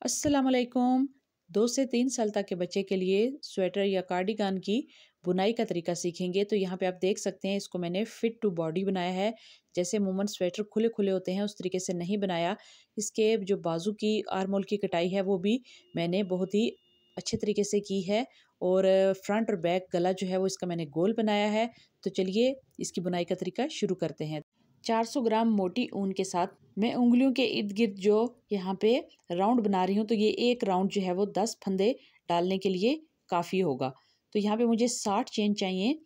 अस्सलाम वालेकुम। 2 से 3 साल तक के बच्चे के लिए स्वेटर या कार्डिगन की बुनाई का तरीका सीखेंगे। तो यहाँ पे आप देख सकते हैं, इसको मैंने फिट टू बॉडी बनाया है। जैसे अमूमन स्वेटर खुले खुले होते हैं उस तरीके से नहीं बनाया। इसके जो बाजू की आर्म होल की कटाई है वो भी मैंने बहुत ही अच्छे तरीके से की है। और फ्रंट और बैक गला जो है वो इसका मैंने गोल बनाया है। तो चलिए इसकी बुनाई का तरीका शुरू करते हैं। 400 ग्राम मोटी ऊन के साथ मैं उंगलियों के इर्द गिर्द जो यहाँ पे राउंड बना रही हूँ, तो ये एक राउंड जो है वो 10 फंदे डालने के लिए काफ़ी होगा। तो यहाँ पे मुझे 60 चेन चाहिए।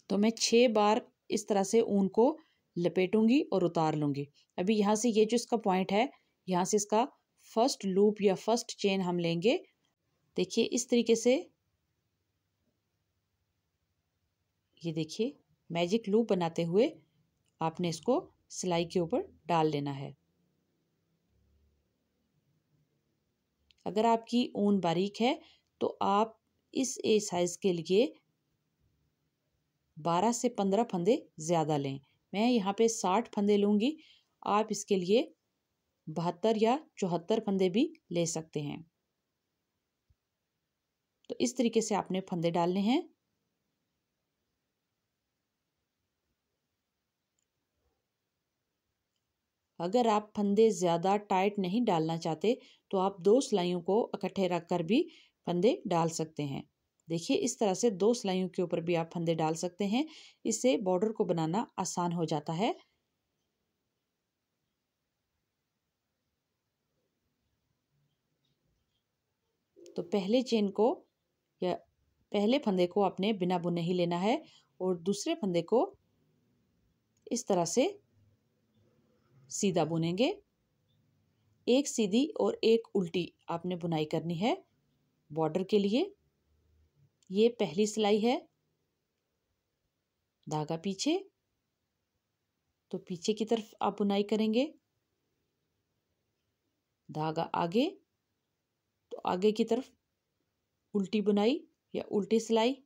तो मैं 6 बार इस तरह से ऊन को लपेटूंगी और उतार लूँगी। अभी यहाँ से ये जो इसका पॉइंट है, यहाँ से इसका फर्स्ट लूप या फर्स्ट चेन हम लेंगे। देखिए इस तरीके से, ये देखिए मैजिक लूप बनाते हुए आपने इसको सिलाई के ऊपर डाल लेना है। अगर आपकी ऊन बारीक है तो आप इस ए साइज़ के लिए 12 से 15 फंदे ज़्यादा लें। मैं यहाँ पे 60 फंदे लूँगी। आप इसके लिए 72 या 74 फंदे भी ले सकते हैं। तो इस तरीके से आपने फंदे डालने हैं। अगर आप फंदे ज़्यादा टाइट नहीं डालना चाहते तो आप 2 सिलाइयों को इकट्ठे रख कर भी फंदे डाल सकते हैं। देखिए इस तरह से 2 सिलाइयों के ऊपर भी आप फंदे डाल सकते हैं। इससे बॉर्डर को बनाना आसान हो जाता है। तो पहले चेन को या पहले फंदे को आपने बिना बुने ही लेना है और दूसरे फंदे को इस तरह से सीधा बुनेंगे। एक सीधी और एक उल्टी आपने बुनाई करनी है बॉर्डर के लिए। ये पहली सिलाई है। धागा पीछे, तो पीछे की तरफ आप बुनाई करेंगे। धागा आगे, तो आगे की तरफ उल्टी बुनाई या उल्टी सिलाई।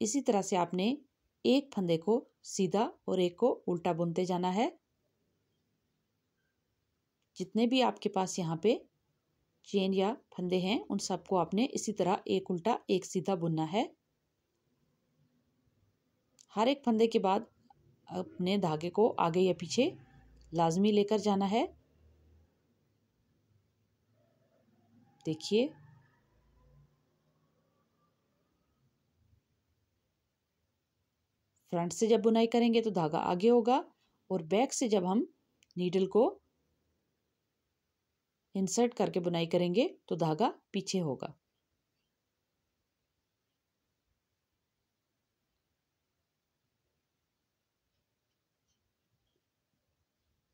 इसी तरह से आपने एक फंदे को सीधा और एक को उल्टा बुनते जाना है। जितने भी आपके पास यहाँ पे चेन या फंदे हैं उन सबको आपने इसी तरह एक उल्टा एक सीधा बुनना है। हर एक फंदे के बाद अपने धागे को आगे या पीछे लाजमी लेकर जाना है। देखिए फ्रंट से जब बुनाई करेंगे तो धागा आगे होगा और बैक से जब हम नीडल को इंसर्ट करके बुनाई करेंगे तो धागा पीछे होगा।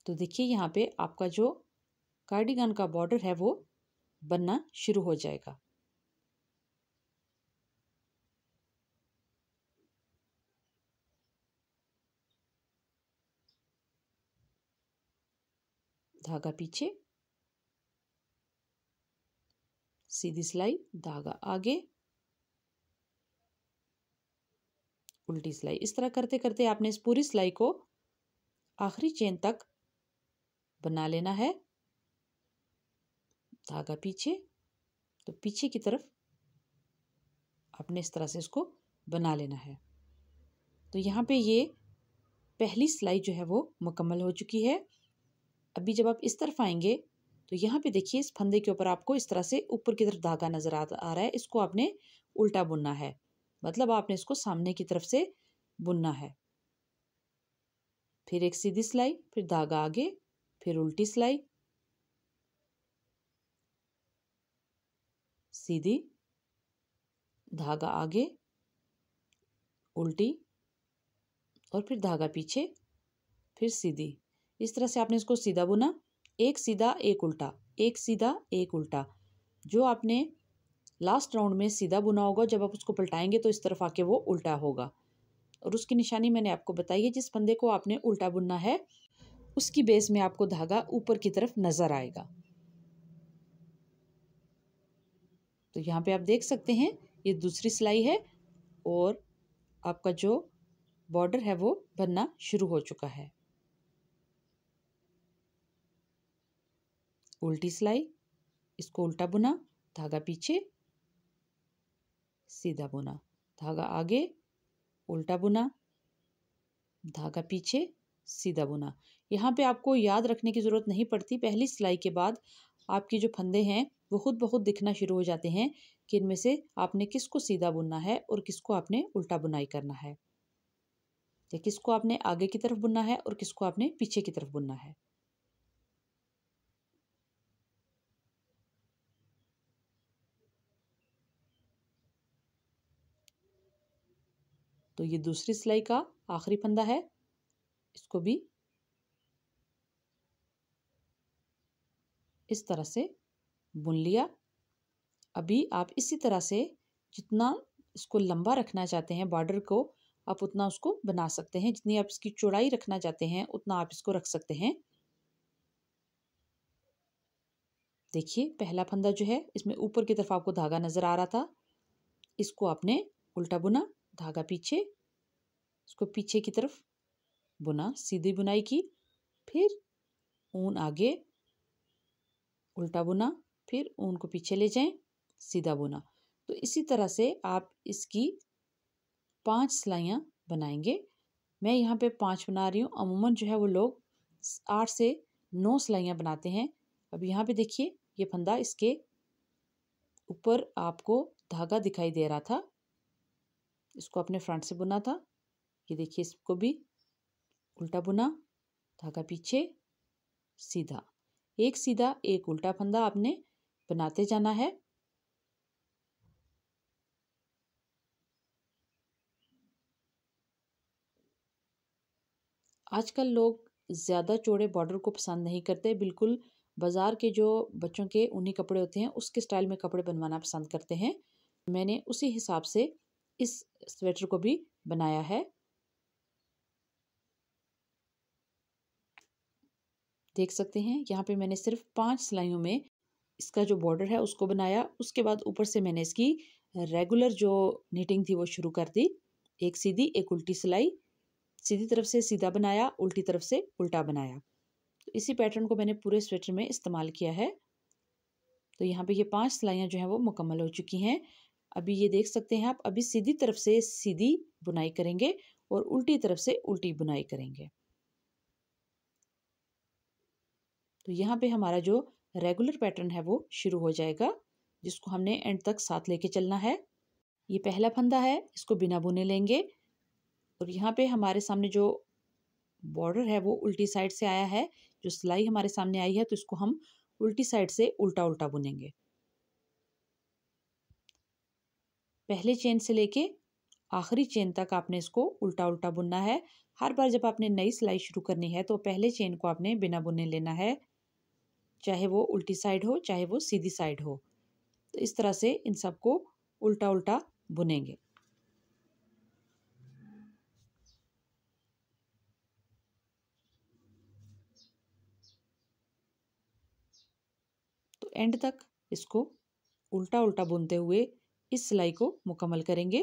तो देखिए यहाँ पे आपका जो कार्डिगन का बॉर्डर है वो बनना शुरू हो जाएगा। धागा पीछे, सीधी सिलाई, धागा आगे, उल्टी सिलाई। इस तरह करते करते आपने इस पूरी सिलाई को आखिरी चेन तक बना लेना है। धागा पीछे, तो पीछे की तरफ आपने इस तरह से इसको बना लेना है। तो यहाँ पे ये पहली सिलाई जो है वो मुकम्मल हो चुकी है। अभी जब आप इस तरफ आएंगे तो यहाँ पे देखिए इस फंदे के ऊपर आपको इस तरह से ऊपर की तरफ धागा नजर आ रहा है। इसको आपने उल्टा बुनना है, मतलब आपने इसको सामने की तरफ से बुनना है। फिर एक सीधी सिलाई, फिर धागा आगे, फिर उल्टी सिलाई, सीधी, धागा आगे, उल्टी और फिर धागा पीछे, फिर सीधी। इस तरह से आपने इसको सीधा बुना। एक सीधा एक उल्टा, एक सीधा एक उल्टा। जो आपने लास्ट राउंड में सीधा बुना होगा, जब आप उसको पलटाएंगे तो इस तरफ आके वो उल्टा होगा। और उसकी निशानी मैंने आपको बताई है। जिस फंदे को आपने उल्टा बुनना है उसकी बेस में आपको धागा ऊपर की तरफ नजर आएगा। तो यहाँ पे आप देख सकते हैं ये दूसरी सिलाई है और आपका जो बॉर्डर है वो बनना शुरू हो चुका है। उल्टी सिलाई, इसको उल्टा बुना, धागा पीछे, सीधा बुना, धागा आगे, उल्टा बुना, धागा पीछे, सीधा बुना। यहाँ पे आपको याद रखने की ज़रूरत नहीं पड़ती। पहली सिलाई के बाद आपकी जो फंदे हैं वो खुद ब खुद दिखना शुरू हो जाते हैं कि इनमें से आपने किसको सीधा बुनना है और किसको आपने उल्टा बुनाई करना है, या किसको आपने आगे की तरफ बुनना है और किसको आपने पीछे की तरफ बुनना है। तो ये दूसरी सिलाई का आखिरी फंदा है, इसको भी इस तरह से बुन लिया। अभी आप इसी तरह से जितना इसको लंबा रखना चाहते हैं बॉर्डर को, आप उतना उसको बना सकते हैं। जितनी आप इसकी चौड़ाई रखना चाहते हैं उतना आप इसको रख सकते हैं। देखिए पहला फंदा जो है इसमें ऊपर की तरफ आपको धागा नजर आ रहा था, इसको आपने उल्टा बुना, धागा पीछे, इसको पीछे की तरफ बुना, सीधी बुनाई की, फिर ऊन आगे, उल्टा बुना, फिर ऊन को पीछे ले जाएं, सीधा बुना। तो इसी तरह से आप इसकी 5 सिलाइयाँ बनाएंगे। मैं यहाँ पे 5 बना रही हूँ। अमूमन जो है वो लोग 8 से 9 सिलाइयाँ बनाते हैं। अब यहाँ पे देखिए ये फंदा, इसके ऊपर आपको धागा दिखाई दे रहा था, इसको अपने फ्रंट से बुना था। ये देखिए इसको भी उल्टा बुना, धागा पीछे, सीधा, एक सीधा एक उल्टा फंदा आपने बनाते जाना है। आजकल लोग ज़्यादा चौड़े बॉर्डर को पसंद नहीं करते, बिल्कुल बाज़ार के जो बच्चों के ऊनी कपड़े होते हैं उसके स्टाइल में कपड़े बनवाना पसंद करते हैं। मैंने उसी हिसाब से इस स्वेटर को भी बनाया है। देख सकते हैं यहाँ पे मैंने सिर्फ 5 सिलाइयों में इसका जो बॉर्डर है उसको बनाया। उसके बाद ऊपर से मैंने इसकी रेगुलर जो नीटिंग थी वो शुरू कर दी। एक सीधी एक उल्टी सिलाई, सीधी तरफ से सीधा बनाया, उल्टी तरफ से उल्टा बनाया। तो इसी पैटर्न को मैंने पूरे स्वेटर में इस्तेमाल किया है। तो यहाँ पे ये 5 सिलाइयाँ जो हैं वो मुकम्मल हो चुकी हैं। अभी ये देख सकते हैं आप, अभी सीधी तरफ से सीधी बुनाई करेंगे और उल्टी तरफ से उल्टी बुनाई करेंगे। तो यहाँ पे हमारा जो रेगुलर पैटर्न है वो शुरू हो जाएगा, जिसको हमने एंड तक साथ लेके चलना है। ये पहला फंदा है, इसको बिना बुने लेंगे और यहाँ पे हमारे सामने जो बॉर्डर है वो उल्टी साइड से आया है, जो सिलाई हमारे सामने आई है तो इसको हम उल्टी साइड से उल्टा उल्टा बुनेंगे। पहले चेन से लेके आखिरी चेन तक आपने इसको उल्टा उल्टा बुनना है। हर बार जब आपने नई सिलाई शुरू करनी है तो पहले चेन को आपने बिना बुने लेना है, चाहे वो उल्टी साइड हो चाहे वो सीधी साइड हो। तो इस तरह से इन सबको उल्टा उल्टा बुनेंगे। तो एंड तक इसको उल्टा उल्टा बुनते हुए इस सिलाई को मुकम्मल करेंगे।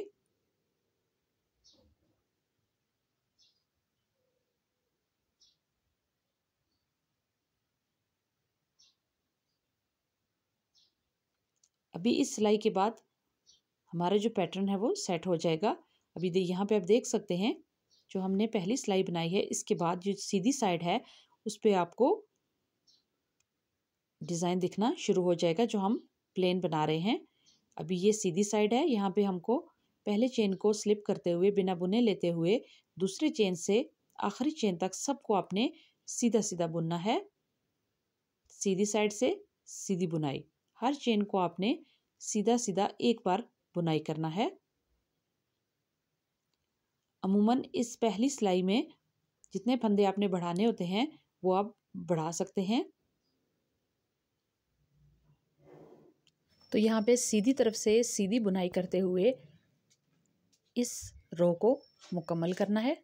अभी इस सिलाई के बाद हमारा जो पैटर्न है वो सेट हो जाएगा। अभी यहाँ पे आप देख सकते हैं जो हमने पहली सिलाई बनाई है इसके बाद जो सीधी साइड है उस पे आपको डिज़ाइन दिखना शुरू हो जाएगा जो हम प्लेन बना रहे हैं। अभी ये सीधी साइड है, यहाँ पे हमको पहले चेन को स्लिप करते हुए बिना बुने लेते हुए दूसरी चेन से आखिरी चेन तक सबको आपने सीधा सीधा बुनना है। सीधी साइड से सीधी बुनाई, हर चेन को आपने सीधा सीधा एक बार बुनाई करना है। अमूमन इस पहली सिलाई में जितने फंदे आपने बढ़ाने होते हैं वो आप बढ़ा सकते हैं। तो यहाँ पे सीधी तरफ से सीधी बुनाई करते हुए इस रो को मुकम्मल करना है।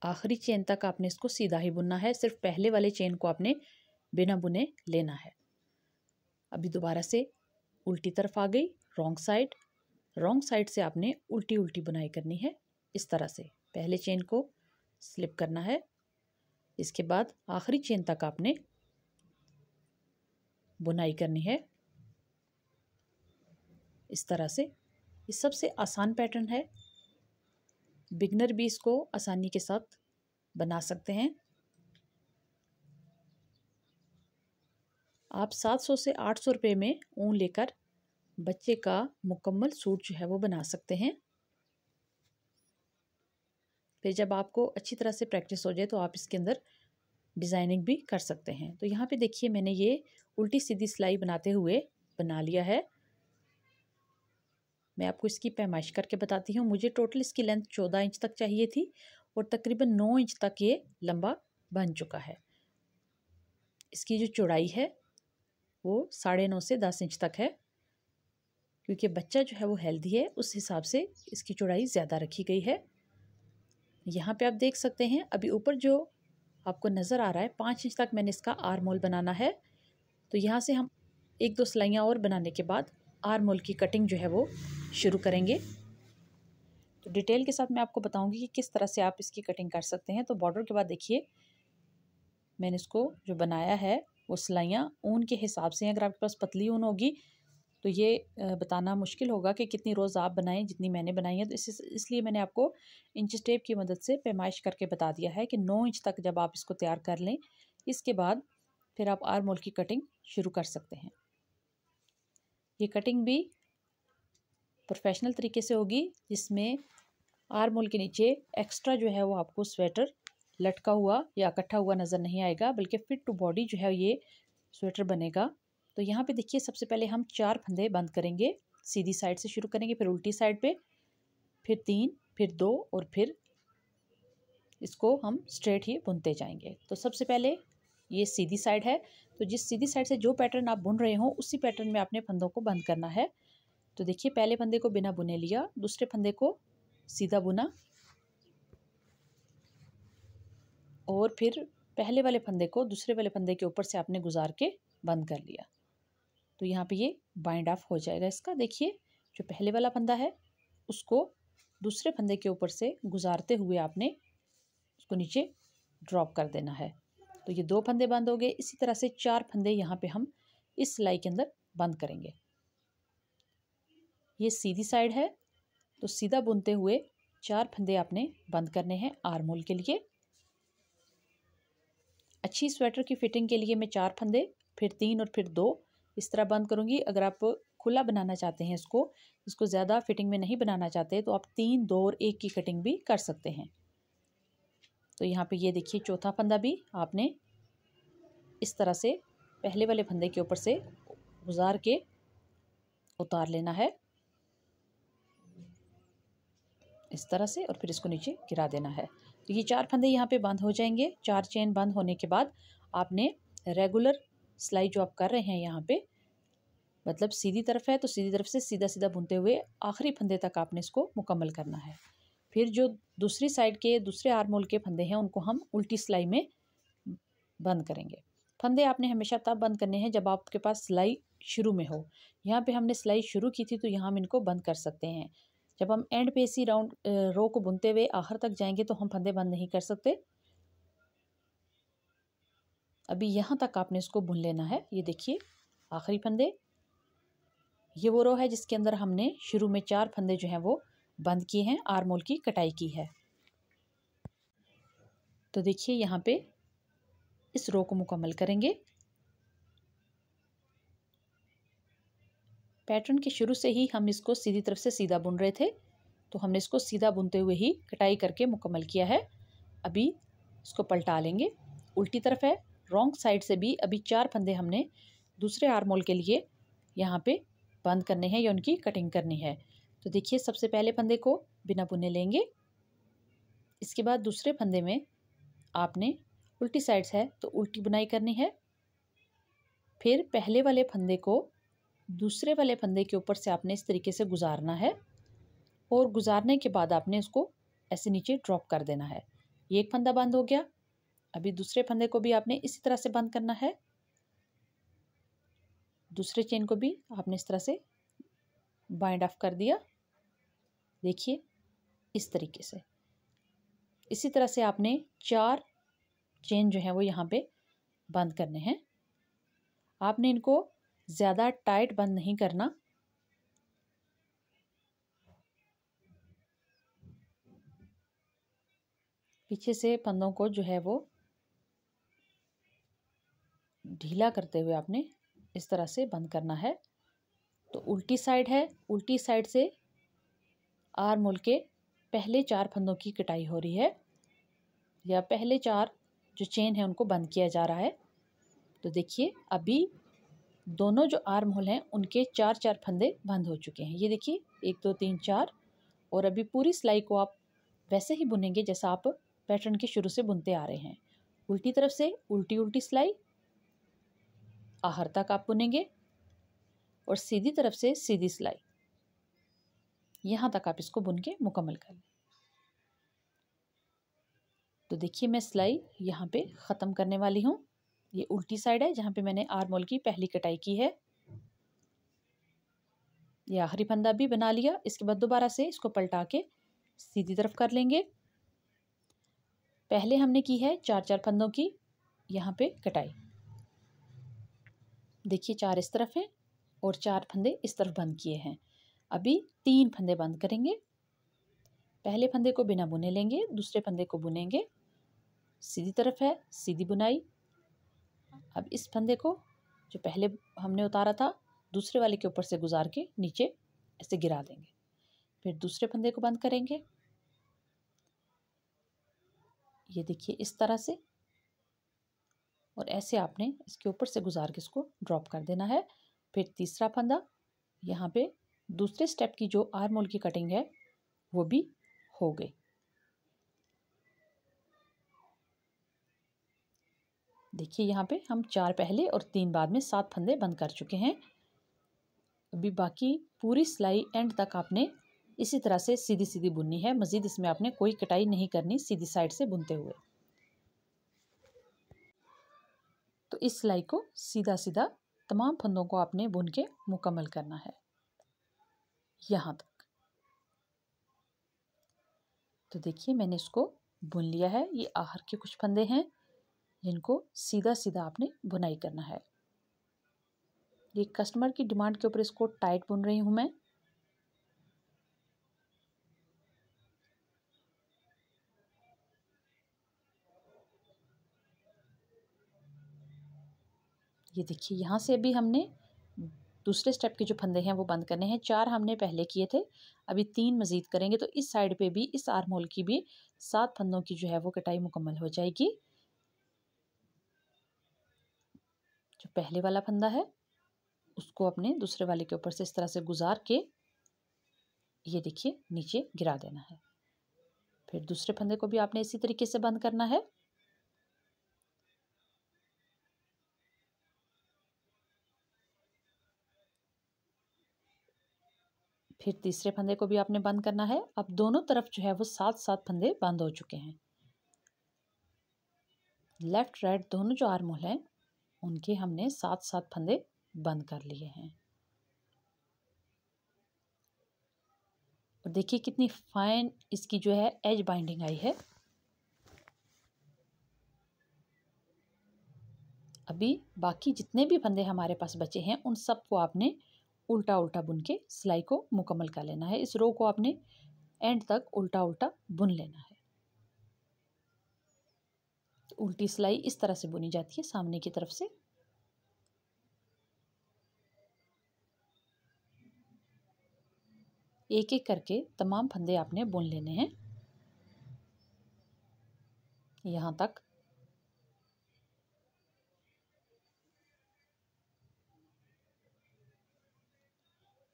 आखिरी चेन तक आपने इसको सीधा ही बुनना है, सिर्फ पहले वाले चेन को आपने बिना बुने लेना है। अभी दोबारा से उल्टी तरफ आ गई, रॉन्ग साइड से आपने उल्टी उल्टी बुनाई करनी है। इस तरह से पहले चेन को स्लिप करना है, इसके बाद आखिरी चेन तक आपने बुनाई करनी है इस तरह से। ये सबसे आसान पैटर्न है, बिगनर भी इसको आसानी के साथ बना सकते हैं। आप 700 से 800 रुपये में ऊन लेकर बच्चे का मुकम्मल सूट जो है वो बना सकते हैं। फिर जब आपको अच्छी तरह से प्रैक्टिस हो जाए तो आप इसके अंदर डिज़ाइनिंग भी कर सकते हैं। तो यहाँ पे देखिए मैंने ये उल्टी सीधी सिलाई बनाते हुए बना लिया है। मैं आपको इसकी पैमाइश करके बताती हूँ। मुझे टोटल इसकी लेंथ 14 इंच तक चाहिए थी और तकरीबन 9 इंच तक ये लंबा बन चुका है। इसकी जो चौड़ाई है वो 9.5 से 10 इंच तक है, क्योंकि बच्चा जो है वो हेल्दी है उस हिसाब से इसकी चौड़ाई ज़्यादा रखी गई है। यहाँ पे आप देख सकते हैं अभी ऊपर जो आपको नज़र आ रहा है 5 इंच तक मैंने इसका आर्म होल बनाना है। तो यहाँ से हम 1-2 सिलाइयाँ और बनाने के बाद आर्म होल की कटिंग जो है वो शुरू करेंगे। तो डिटेल के साथ मैं आपको बताऊंगी कि किस तरह से आप इसकी कटिंग कर सकते हैं। तो बॉर्डर के बाद देखिए मैंने इसको जो बनाया है वो सिलाइयाँ ऊन के हिसाब से हैं। अगर आपके पास पतली ऊन होगी तो ये बताना मुश्किल होगा कि कितनी रोज़ आप बनाएं जितनी मैंने बनाई है। तो इसलिए मैंने आपको इंच टेप की मदद से पैमाइश करके बता दिया है कि 9 इंच तक जब आप इसको तैयार कर लें इसके बाद फिर आप आर्म होल की कटिंग शुरू कर सकते हैं। ये कटिंग भी प्रोफेशनल तरीके से होगी, जिसमें आर्म होल के नीचे एक्स्ट्रा जो है वो आपको स्वेटर लटका हुआ या इकट्ठा हुआ नज़र नहीं आएगा, बल्कि फिट टू बॉडी जो है ये स्वेटर बनेगा। तो यहाँ पे देखिए सबसे पहले हम 4 फंदे बंद करेंगे। सीधी साइड से शुरू करेंगे, फिर उल्टी साइड पे, फिर 3, फिर 2 और फिर इसको हम स्ट्रेट ही बुनते जाएंगे। तो सबसे पहले ये सीधी साइड है, तो जिस सीधी साइड से जो पैटर्न आप बुन रहे हो उसी पैटर्न में आपने फंदों को बंद करना है। तो देखिए पहले फंदे को बिना बुने लिया, दूसरे फंदे को सीधा बुना और फिर पहले वाले फंदे को दूसरे वाले फंदे के ऊपर से आपने गुजार के बंद कर लिया। तो यहाँ पे ये बाइंड ऑफ हो जाएगा इसका। देखिए जो पहले वाला फंदा है उसको दूसरे फंदे के ऊपर से गुजारते हुए आपने उसको नीचे ड्रॉप कर देना है। तो ये 2 फंदे बंद हो गए। इसी तरह से 4 फंदे यहाँ पे हम इस सिलाई के अंदर बंद करेंगे। ये सीधी साइड है तो सीधा बुनते हुए 4 फंदे आपने बंद करने हैं आर्म होल के लिए। अच्छी स्वेटर की फिटिंग के लिए मैं 4 फंदे, फिर 3 और फिर 2 इस तरह बंद करूँगी। अगर आप खुला बनाना चाहते हैं इसको ज़्यादा फिटिंग में नहीं बनाना चाहते तो आप 3, 2 और 1 की कटिंग भी कर सकते हैं। तो यहाँ पे ये देखिए चौथा फंदा भी आपने इस तरह से पहले वाले फंदे के ऊपर से गुजार के उतार लेना है इस तरह से, और फिर इसको नीचे गिरा देना है। तो ये 4 फंदे यहाँ पे बंद हो जाएंगे। 4 चेन बंद होने के बाद आपने रेगुलर सिलाई जो आप कर रहे हैं यहाँ पे, मतलब सीधी तरफ है तो सीधी तरफ से सीधा सीधा बुनते हुए आखिरी फंदे तक आपने इसको मुकम्मल करना है। फिर जो दूसरी साइड के दूसरे आर्म होल के फंदे हैं उनको हम उल्टी सिलाई में बंद करेंगे। फंदे आपने हमेशा तब बंद करने हैं जब आपके पास सिलाई शुरू में हो। यहाँ पे हमने सिलाई शुरू की थी तो यहाँ हम इनको बंद कर सकते हैं। जब हम एंड पे इसी राउंड रो को बुनते हुए आखिर तक जाएंगे तो हम फंदे बंद नहीं कर सकते। अभी यहाँ तक आपने इसको बुन लेना है। ये देखिए आखिरी फंदे, ये वो रो है जिसके अंदर हमने शुरू में 4 फंदे जो हैं वो बंद किए हैं, आर्म होल की कटाई की है। तो देखिए यहाँ पे इस रो को मुकम्मल करेंगे। पैटर्न के शुरू से ही हम इसको सीधी तरफ से सीधा बुन रहे थे, तो हमने इसको सीधा बुनते हुए ही कटाई करके मुकम्मल किया है। अभी इसको पलटा लेंगे, उल्टी तरफ है। रॉन्ग साइड से भी अभी 4 फंदे हमने दूसरे आर्म होल के लिए यहाँ पे बंद करने हैं या उनकी कटिंग करनी है। तो देखिए सबसे पहले फंदे को बिना बुने लेंगे। इसके बाद दूसरे फंदे में आपने उल्टी साइड से है तो उल्टी बुनाई करनी है। फिर पहले वाले फंदे को दूसरे वाले फंदे के ऊपर से आपने इस तरीके से गुजारना है और गुजारने के बाद आपने उसको ऐसे नीचे ड्रॉप कर देना है। ये एक फंदा बंद हो गया। अभी दूसरे फंदे को भी आपने इसी तरह से बंद करना है। दूसरे चेन को भी आपने इस तरह से बाइंड ऑफ कर दिया। देखिए इस तरीके से, इसी तरह से आपने 4 चेन जो है वो यहाँ पे बंद करने हैं। आपने इनको ज़्यादा टाइट बंद नहीं करना। पीछे से फंदों को जो है वो ढीला करते हुए आपने इस तरह से बंद करना है। तो उल्टी साइड है, उल्टी साइड से आर्म होल के पहले 4 फंदों की कटाई हो रही है, या पहले 4 जो चेन है उनको बंद किया जा रहा है। तो देखिए अभी दोनों जो आर्म होल हैं उनके 4-4 फंदे बंद हो चुके हैं। ये देखिए 1 2 3 4। और अभी पूरी सिलाई को आप वैसे ही बुनेंगे जैसा आप पैटर्न के शुरू से बुनते आ रहे हैं। उल्टी तरफ से उल्टी उल्टी सिलाई आहर तक आप बुनेंगे, और सीधी तरफ से सीधी सिलाई यहाँ तक आप इसको बुन के मुकम्मल कर लें। तो देखिए मैं सिलाई यहाँ पे ख़त्म करने वाली हूँ। ये उल्टी साइड है जहाँ पे मैंने आर्म होल की पहली कटाई की है। ये आखिरी फंदा भी बना लिया। इसके बाद दोबारा से इसको पलटा के सीधी तरफ कर लेंगे। पहले हमने की है 4-4 फंदों की यहाँ पे कटाई। देखिए 4 इस तरफ हैं और 4 फंदे इस तरफ बंद किए हैं। अभी 3 फंदे बंद करेंगे। पहले फंदे को बिना बुने लेंगे, दूसरे फंदे को बुनेंगे। सीधी तरफ है, सीधी बुनाई। अब इस फंदे को जो पहले हमने उतारा था दूसरे वाले के ऊपर से गुजार के नीचे ऐसे गिरा देंगे। फिर दूसरे फंदे को बंद करेंगे, ये देखिए इस तरह से, और ऐसे आपने इसके ऊपर से गुजार के इसको ड्रॉप कर देना है। फिर तीसरा फंदा, यहाँ पे दूसरे स्टेप की जो आर्म होल की कटिंग है वो भी हो गई। देखिए यहाँ पे हम 4 पहले और 3 बाद में 7 फंदे बंद कर चुके हैं। अभी बाकी पूरी सिलाई एंड तक आपने इसी तरह से सीधी सीधी बुननी है। मज़ीद इसमें आपने कोई कटाई नहीं करनी सीधी साइड से बुनते हुए। तो इस सिलाई को सीधा सीधा तमाम फंदों को आपने बुन के मुकम्मल करना है यहाँ तक। तो देखिए मैंने इसको बुन लिया है। ये आखिर के कुछ फंदे हैं जिनको सीधा सीधा आपने बुनाई करना है। ये कस्टमर की डिमांड के ऊपर इसको टाइट बुन रही हूँ मैं। ये देखिए यहाँ से अभी हमने दूसरे स्टेप के जो फंदे हैं वो बंद करने हैं। 4 हमने पहले किए थे, अभी 3 मज़ीद करेंगे। तो इस साइड पे भी, इस आर्म होल की भी 7 फंदों की जो है वो कटाई मुकम्मल हो जाएगी। जो पहले वाला फंदा है उसको अपने दूसरे वाले के ऊपर से इस तरह से गुजार के ये देखिए नीचे गिरा देना है। फिर दूसरे फंदे को भी आपने इसी तरीके से बंद करना है। फिर तीसरे फंदे को भी आपने बंद करना है। अब दोनों तरफ जो है वो 7-7 फंदे बंद हो चुके हैं। लेफ्ट राइट दोनों जो आर्म होल हैं उनके हमने 7-7 फंदे बंद कर लिए हैं। और देखिए कितनी फाइन इसकी जो है एज बाइंडिंग आई है। अभी बाकी जितने भी फंदे हमारे पास बचे हैं उन सब को आपने उल्टा उल्टा बुन के सिलाई को मुकम्मल कर लेना है। इस रो को आपने एंड तक उल्टा उल्टा बुन लेना है। उल्टी सिलाई इस तरह से बुनी जाती है सामने की तरफ से। एक एक करके तमाम फंदे आपने बुन लेने हैं यहाँ तक।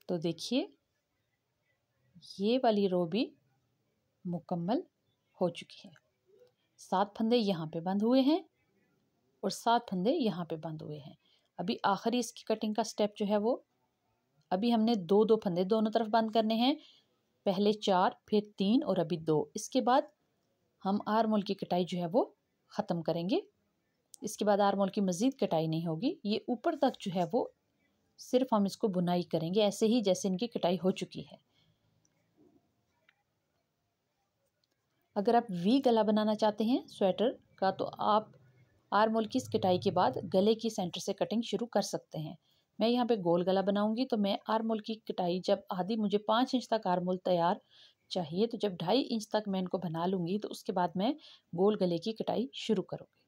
तो देखिए ये वाली रो भी मुकम्मल हो चुकी है। 7 फंदे यहाँ पे बंद हुए हैं और 7 फंदे यहाँ पे बंद हुए हैं। अभी आखिरी इसकी कटिंग का स्टेप जो है वो अभी हमने 2-2 फंदे दोनों तरफ बंद करने हैं। पहले 4 फिर 3 और अभी 2। इसके बाद हम आर्म होल की कटाई जो है वो ख़त्म करेंगे। इसके बाद आर्म होल की मज़ीद कटाई नहीं होगी। ये ऊपर तक जो है वो सिर्फ हम इसको बुनाई करेंगे ऐसे ही जैसे इनकी कटाई हो चुकी है। अगर आप वी गला बनाना चाहते हैं स्वेटर का तो आप आर्म होल की इस कटाई के बाद गले की सेंटर से कटिंग शुरू कर सकते हैं। मैं यहाँ पे गोल गला बनाऊंगी, तो मैं आर्म होल की कटाई जब आधी, मुझे 5 इंच तक आर्म होल तैयार चाहिए, तो जब 2.5 इंच तक मैं इनको बना लूँगी तो उसके बाद मैं गोल गले की कटाई शुरू करूँगी।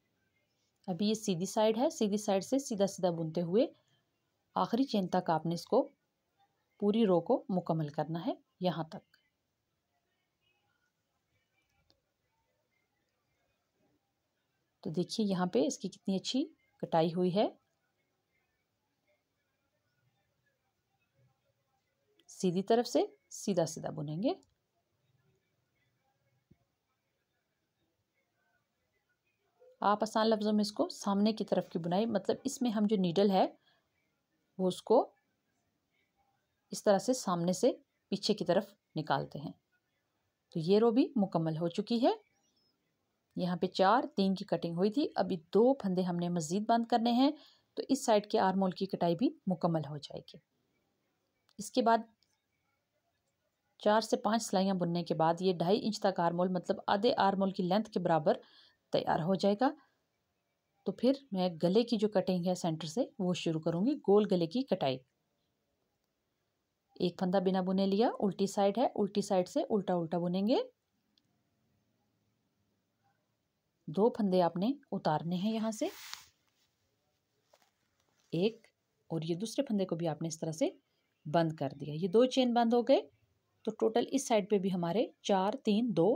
अभी ये सीधी साइड है, सीधी साइड से सीधा सीधा बुनते हुए आखिरी चेन तक आपने इसको पूरी रो को मुकम्मल करना है यहाँ तक। तो देखिए यहाँ पे इसकी कितनी अच्छी कटाई हुई है। सीधी तरफ से सीधा सीधा बुनेंगे। आप आसान लफ्ज़ों में इसको सामने की तरफ की बुनाई, मतलब इसमें हम जो नीडल है वो उसको इस तरह से सामने से पीछे की तरफ निकालते हैं। तो ये रो भी मुकम्मल हो चुकी है। यहाँ पे 4 3 की कटिंग हुई थी, अभी 2 फंदे हमने मज़ीद बंद करने हैं, तो इस साइड के आर्म होल की कटाई भी मुकम्मल हो जाएगी। इसके बाद 4 से 5 सिलाइयाँ बुनने के बाद ये 2.5 इंच तक आर्म होल, मतलब आधे आर्म होल की लेंथ के बराबर तैयार हो जाएगा। तो फिर मैं गले की जो कटिंग है सेंटर से वो शुरू करूँगी, गोल गले की कटाई। एक फंदा बिना बुने लिया, उल्टी साइड है, उल्टी साइड से उल्टा उल्टा बुनेंगे। 2 फंदे आपने उतारने हैं यहाँ से, एक, और ये दूसरे फंदे को भी आपने इस तरह से बंद कर दिया। ये 2 चेन बंद हो गए, तो टोटल इस साइड पे भी हमारे 4 3 2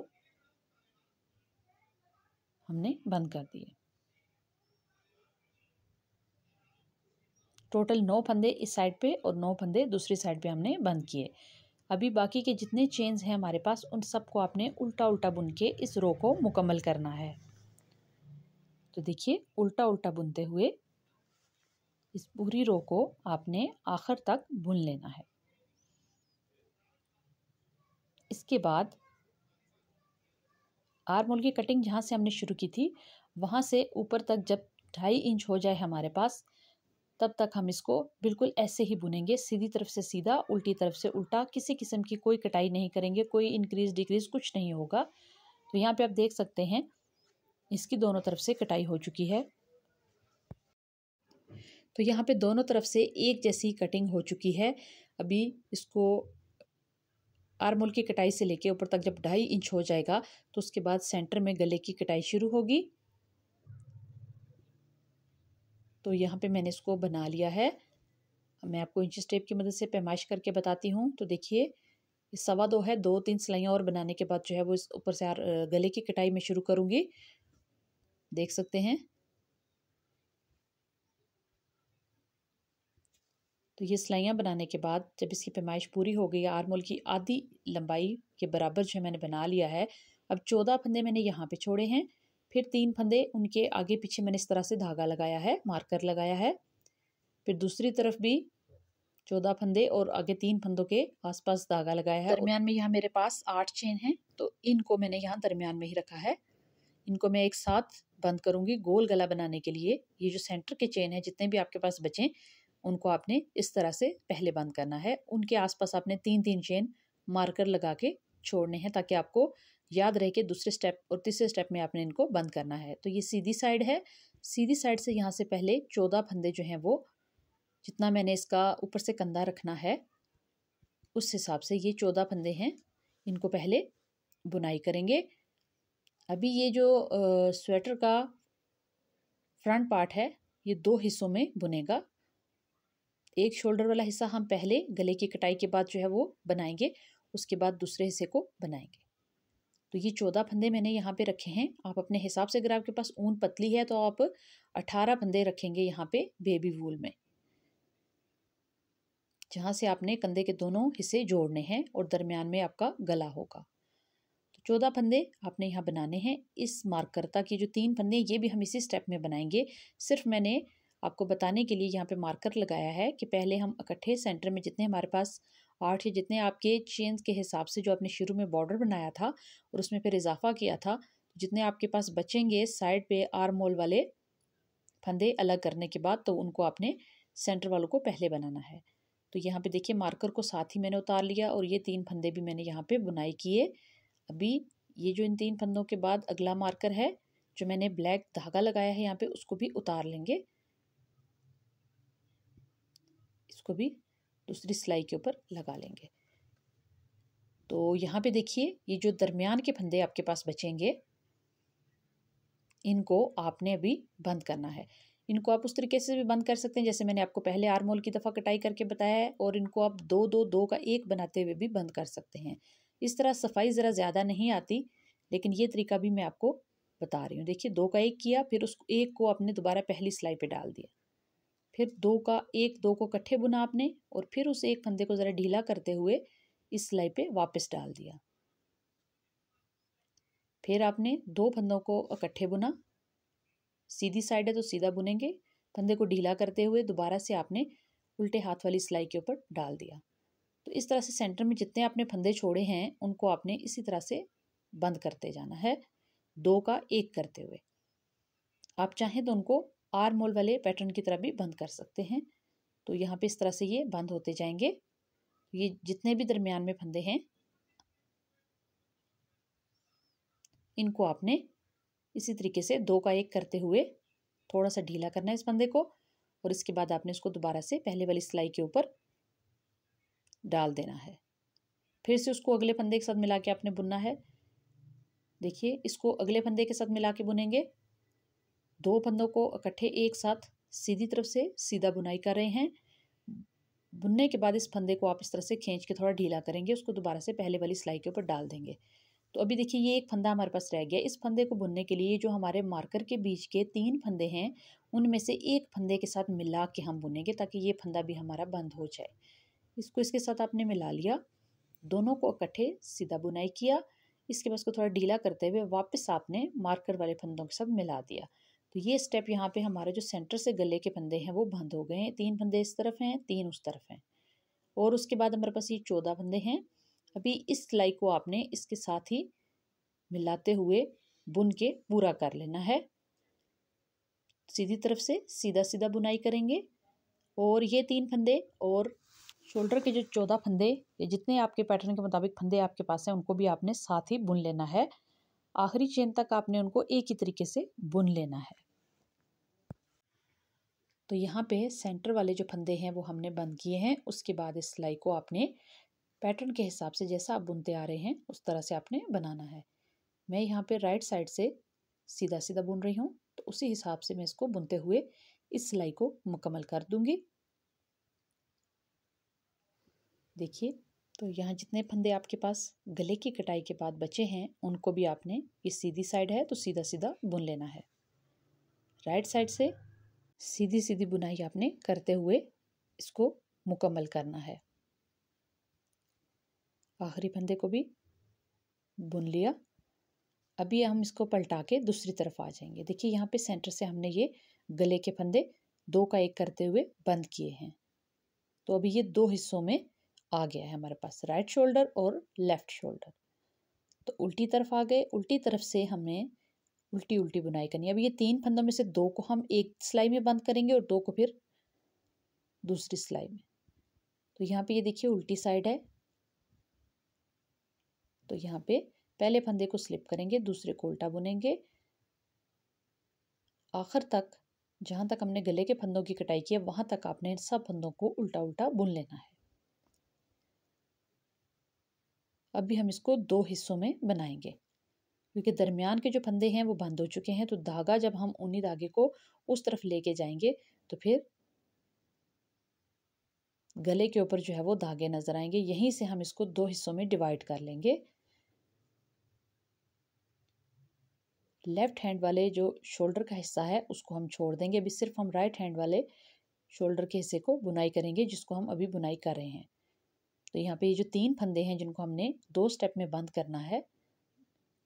हमने बंद कर दिए। टोटल 9 फंदे इस साइड पे और 9 फंदे दूसरी साइड पे हमने बंद किए। अभी बाकी के जितने चेन्स हैं हमारे पास, उन सबको आपने उल्टा उल्टा बुन के इस रो को मुकम्मल करना है। तो देखिए उल्टा उल्टा बुनते हुए इस पूरी रो को आपने आखिर तक बुन लेना है। इसके बाद आर्म होल की कटिंग जहाँ से हमने शुरू की थी वहाँ से ऊपर तक जब 2.5 इंच हो जाए हमारे पास, तब तक हम इसको बिल्कुल ऐसे ही बुनेंगे, सीधी तरफ से सीधा, उल्टी तरफ से उल्टा। किसी किस्म की कोई कटाई नहीं करेंगे, कोई इंक्रीज डिक्रीज कुछ नहीं होगा। तो यहाँ पे आप देख सकते हैं इसकी दोनों तरफ से कटाई हो चुकी है। तो यहाँ पे दोनों तरफ से एक जैसी कटिंग हो चुकी है। अभी इसको आर्म होल की कटाई से लेके ऊपर तक जब 2.5 इंच हो जाएगा, तो उसके बाद सेंटर में गले की कटाई शुरू होगी। तो यहाँ पे मैंने इसको बना लिया है। मैं आपको इंच टेप की मदद से पैमाइश करके बताती हूँ। तो देखिए 2.25 है, 2-3 सिलाइयाँ और बनाने के बाद जो है वो इस ऊपर से गले की कटाई में शुरू करूँगी। देख सकते हैं। तो ये सिलाइयाँ बनाने के बाद जब इसकी पैमाइश पूरी हो गई, आर्म होल की आधी लंबाई के बराबर जो मैंने बना लिया है, अब 14 फंदे मैंने यहाँ पे छोड़े हैं, फिर 3 फंदे उनके आगे पीछे मैंने इस तरह से धागा लगाया है, मार्कर लगाया है। फिर दूसरी तरफ भी 14 फंदे और आगे 3 फंदों के आसपास धागा लगाया है। दरमियान में यहाँ मेरे पास 8 चेन हैं, तो इनको मैंने यहाँ दरमियान में ही रखा है। इनको मैं एक साथ बंद करूँगी गोल गला बनाने के लिए। ये जो सेंटर के चेन है, जितने भी आपके पास बचें, उनको आपने इस तरह से पहले बंद करना है। उनके आसपास आपने 3-3 चेन मार्कर लगा के छोड़ने हैं, ताकि आपको याद रहे कि दूसरे स्टेप और तीसरे स्टेप में आपने इनको बंद करना है। तो ये सीधी साइड है, सीधी साइड से यहाँ से पहले 14 फंदे जो हैं वो, जितना मैंने इसका ऊपर से कंधा रखना है उस हिसाब से ये 14 फंदे हैं, इनको पहले बुनाई करेंगे। अभी ये जो स्वेटर का फ्रंट पार्ट है, ये 2 हिस्सों में बुनेगा। एक शोल्डर वाला हिस्सा हम पहले गले की कटाई के बाद जो है वो बनाएंगे, उसके बाद दूसरे हिस्से को बनाएंगे। तो ये 14 फंदे मैंने यहाँ पे रखे हैं। आप अपने हिसाब से, अगर आपके पास ऊन पतली है तो आप 18 फंदे रखेंगे यहाँ पे बेबी वूल में, जहाँ से आपने कंधे के दोनों हिस्से जोड़ने हैं और दरमियान में आपका गला होगा। तो 14 फंदे आपने यहाँ बनाने हैं। इस मार्कर तक ये जो 3 फंदे ये भी हम इसी स्टेप में बनाएंगे। सिर्फ मैंने आपको बताने के लिए यहाँ पे मार्कर लगाया है कि पहले हम इकट्ठे सेंटर में जितने हमारे पास 8 या जितने आपके चेन्स के हिसाब से जो आपने शुरू में बॉर्डर बनाया था और उसमें फिर इजाफा किया था, जितने आपके पास बचेंगे साइड पे आर्म होल वाले फंदे अलग करने के बाद, तो उनको आपने सेंटर वालों को पहले बनाना है। तो यहाँ पे देखिए मार्कर को साथ ही मैंने उतार लिया और ये 3 फंदे भी मैंने यहाँ पे बुनाई किए। अभी ये जो इन 3 फंदों के बाद अगला मार्कर है जो मैंने ब्लैक धागा लगाया है यहाँ पे उसको भी उतार लेंगे, इसको भी दूसरी सिलाई के ऊपर लगा लेंगे। तो यहाँ पे देखिए ये जो दरमियान के फंदे आपके पास बचेंगे इनको आपने अभी बंद करना है। इनको आप उस तरीके से भी बंद कर सकते हैं जैसे मैंने आपको पहले आर्म होल की दफ़ा कटाई करके बताया है, और इनको आप दो दो दो का एक बनाते हुए भी बंद कर सकते हैं। इस तरह सफाई ज़रा ज़्यादा नहीं आती, लेकिन ये तरीका भी मैं आपको बता रही हूँ। देखिए दो का एक किया, फिर उस एक को आपने दोबारा पहली सिलाई पे डाल दिया, फिर दो का एक दो को इकट्ठे बुना आपने, और फिर उस एक फंदे को ज़रा ढीला करते हुए इस सिलाई पे वापस डाल दिया। फिर आपने दो फंदों को इकट्ठे बुना, सीधी साइड है तो सीधा बुनेंगे, फंदे को ढीला करते हुए दोबारा से आपने उल्टे हाथ वाली सिलाई के ऊपर डाल दिया। तो इस तरह से सेंटर में जितने आपने फंदे छोड़े हैं उनको आपने इसी तरह से बंद करते जाना है, दो का एक करते हुए। आप चाहें तो उनको आर्म होल वाले पैटर्न की तरह भी बंद कर सकते हैं। तो यहाँ पे इस तरह से ये बंद होते जाएंगे। ये जितने भी दरमियान में फंदे हैं इनको आपने इसी तरीके से दो का एक करते हुए थोड़ा सा ढीला करना है इस फंदे को, और इसके बाद आपने इसको दोबारा से पहले वाली सिलाई के ऊपर डाल देना है। फिर से उसको अगले फंदे के साथ मिला के आपने बुनना है। देखिए इसको अगले फंदे के साथ मिला के बुनेंगे, दो फंदों को इकट्ठे एक साथ सीधी तरफ से सीधा बुनाई कर रहे हैं। बुनने के बाद इस फंदे को आप इस तरह से खींच के थोड़ा ढीला करेंगे, उसको दोबारा से पहले वाली सिलाई के ऊपर डाल देंगे। तो अभी देखिए ये एक फंदा हमारे पास रह गया। इस फंदे को बुनने के लिए जो हमारे मार्कर के बीच के 3 फंदे हैं उनमें से एक फंदे के साथ मिला के हम बुनेंगे ताकि ये फंदा भी हमारा बंद हो जाए। इसको इसके साथ आपने मिला लिया, दोनों को इकट्ठे सीधा बुनाई किया, इसके बाद इसको थोड़ा ढीला करते हुए वापस आपने मार्कर वाले फंदों के साथ मिला दिया। तो ये स्टेप यहाँ पे हमारे जो सेंटर से गले के फंदे हैं वो बंद हो गए हैं। 3 फंदे इस तरफ हैं, 3 उस तरफ हैं, और उसके बाद हमारे पास ये 14 फंदे हैं। अभी इस सिलाई को आपने इसके साथ ही मिलाते हुए बुन के पूरा कर लेना है। सीधी तरफ से सीधा सीधा बुनाई करेंगे, और ये 3 फंदे और शोल्डर के जो 14 फंदे, ये जितने आपके पैटर्न के मुताबिक फंदे आपके पास हैं उनको भी आपने साथ ही बुन लेना है। आखिरी चेन तक आपने उनको एक ही तरीके से बुन लेना है। तो यहाँ पे सेंटर वाले जो फंदे हैं वो हमने बंद किए हैं। उसके बाद इस सिलाई को आपने पैटर्न के हिसाब से जैसा आप बुनते आ रहे हैं उस तरह से आपने बनाना है। मैं यहाँ पे राइट साइड से सीधा सीधा बुन रही हूँ, तो उसी हिसाब से मैं इसको बुनते हुए इस सिलाई को मुकम्मल कर दूंगी। देखिए तो यहाँ जितने फंदे आपके पास गले की कटाई के बाद बचे हैं उनको भी आपने, ये सीधी साइड है तो सीधा सीधा बुन लेना है। राइट साइड से सीधी सीधी बुनाई आपने करते हुए इसको मुकम्मल करना है। आखिरी फंदे को भी बुन लिया। अभी हम इसको पलटा के दूसरी तरफ आ जाएंगे। देखिए यहाँ पे सेंटर से हमने ये गले के फंदे दो का एक करते हुए बंद किए हैं। तो अभी ये दो हिस्सों में आ गया है हमारे पास, राइट शोल्डर और लेफ्ट शोल्डर। तो उल्टी तरफ आ गए, उल्टी तरफ से हमें उल्टी उल्टी बुनाई करनी है। अभी ये 3 फंदों में से 2 को हम एक सिलाई में बंद करेंगे और 2 को फिर दूसरी सिलाई में। तो यहाँ पे ये देखिए उल्टी साइड है, तो यहाँ पे पहले फंदे को स्लिप करेंगे, दूसरे को उल्टा बुनेंगे, आखिर तक जहाँ तक हमने गले के फंदों की कटाई की है वहां तक आपने सब फंदों को उल्टा उल्टा बुन लेना है। अभी हम इसको 2 हिस्सों में बनाएंगे क्योंकि दरमियान के जो फंदे हैं वो बंद हो चुके हैं। तो धागा जब हम ऊनी धागे को उस तरफ लेके जाएंगे तो फिर गले के ऊपर जो है वो धागे नजर आएंगे। यहीं से हम इसको 2 हिस्सों में डिवाइड कर लेंगे। लेफ्ट हैंड वाले जो शोल्डर का हिस्सा है उसको हम छोड़ देंगे। अभी सिर्फ हम राइट हैंड वाले शोल्डर के हिस्से को बुनाई करेंगे जिसको हम अभी बुनाई कर रहे हैं। तो यहाँ पे ये जो 3 फंदे हैं जिनको हमने 2 स्टेप में बंद करना है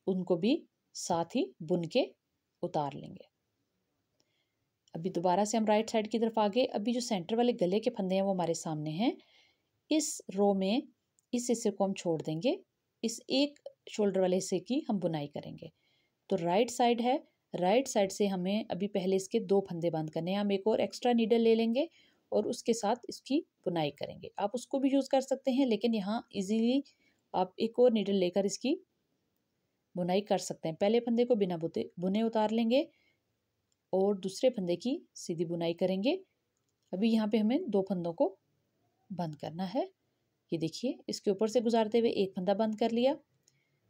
उनको भी साथ ही बुन के उतार लेंगे। अभी दोबारा से हम राइट साइड की तरफ आ गए। अभी जो सेंटर वाले गले के फंदे हैं वो हमारे सामने हैं। इस रो में इस हिस्से को हम छोड़ देंगे, इस एक शोल्डर वाले हिस्से की हम बुनाई करेंगे। तो राइट साइड है, राइट साइड से हमें अभी पहले इसके 2 फंदे बंद करने हैं। हम एक और एक्स्ट्रा नीडल ले लेंगे और उसके साथ इसकी बुनाई करेंगे। आप उसको भी यूज़ कर सकते हैं, लेकिन यहाँ इजीली आप एक और नीडल लेकर इसकी बुनाई कर सकते हैं। पहले फंदे को बिना बुने उतार लेंगे और दूसरे फंदे की सीधी बुनाई करेंगे। अभी यहाँ पे हमें 2 फंदों को बंद करना है। ये देखिए, इसके ऊपर से गुजारते हुए एक फंदा बंद कर लिया।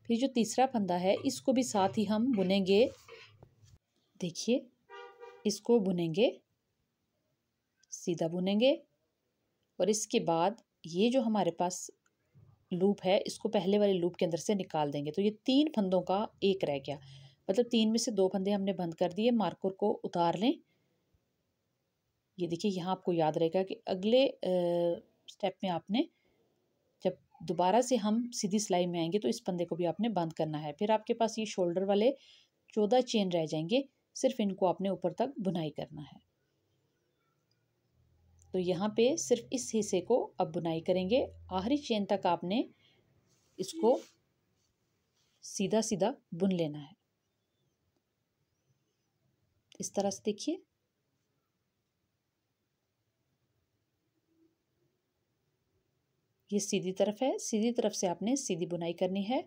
फिर जो तीसरा फंदा है इसको भी साथ ही हम बुनेंगे। देखिए, इसको बुनेंगे, सीधा बुनेंगे और इसके बाद ये जो हमारे पास लूप है इसको पहले वाले लूप के अंदर से निकाल देंगे। तो ये 3 फंदों का एक रह गया, मतलब 3 में से 2 फंदे हमने बंद कर दिए। मार्कर को उतार लें। ये देखिए, यहाँ आपको याद रहेगा कि अगले स्टेप में आपने जब दोबारा से हम सीधी सिलाई में आएंगे तो इस फंदे को भी आपने बंद करना है। फिर आपके पास ये शोल्डर वाले 14 चेन रह जाएंगे, सिर्फ इनको आपने ऊपर तक बुनाई करना है। तो यहाँ पे सिर्फ इस हिस्से को अब बुनाई करेंगे। आखिरी चेन तक आपने इसको सीधा सीधा बुन लेना है। इस तरह से देखिए, ये सीधी तरफ है, सीधी तरफ से आपने सीधी बुनाई करनी है।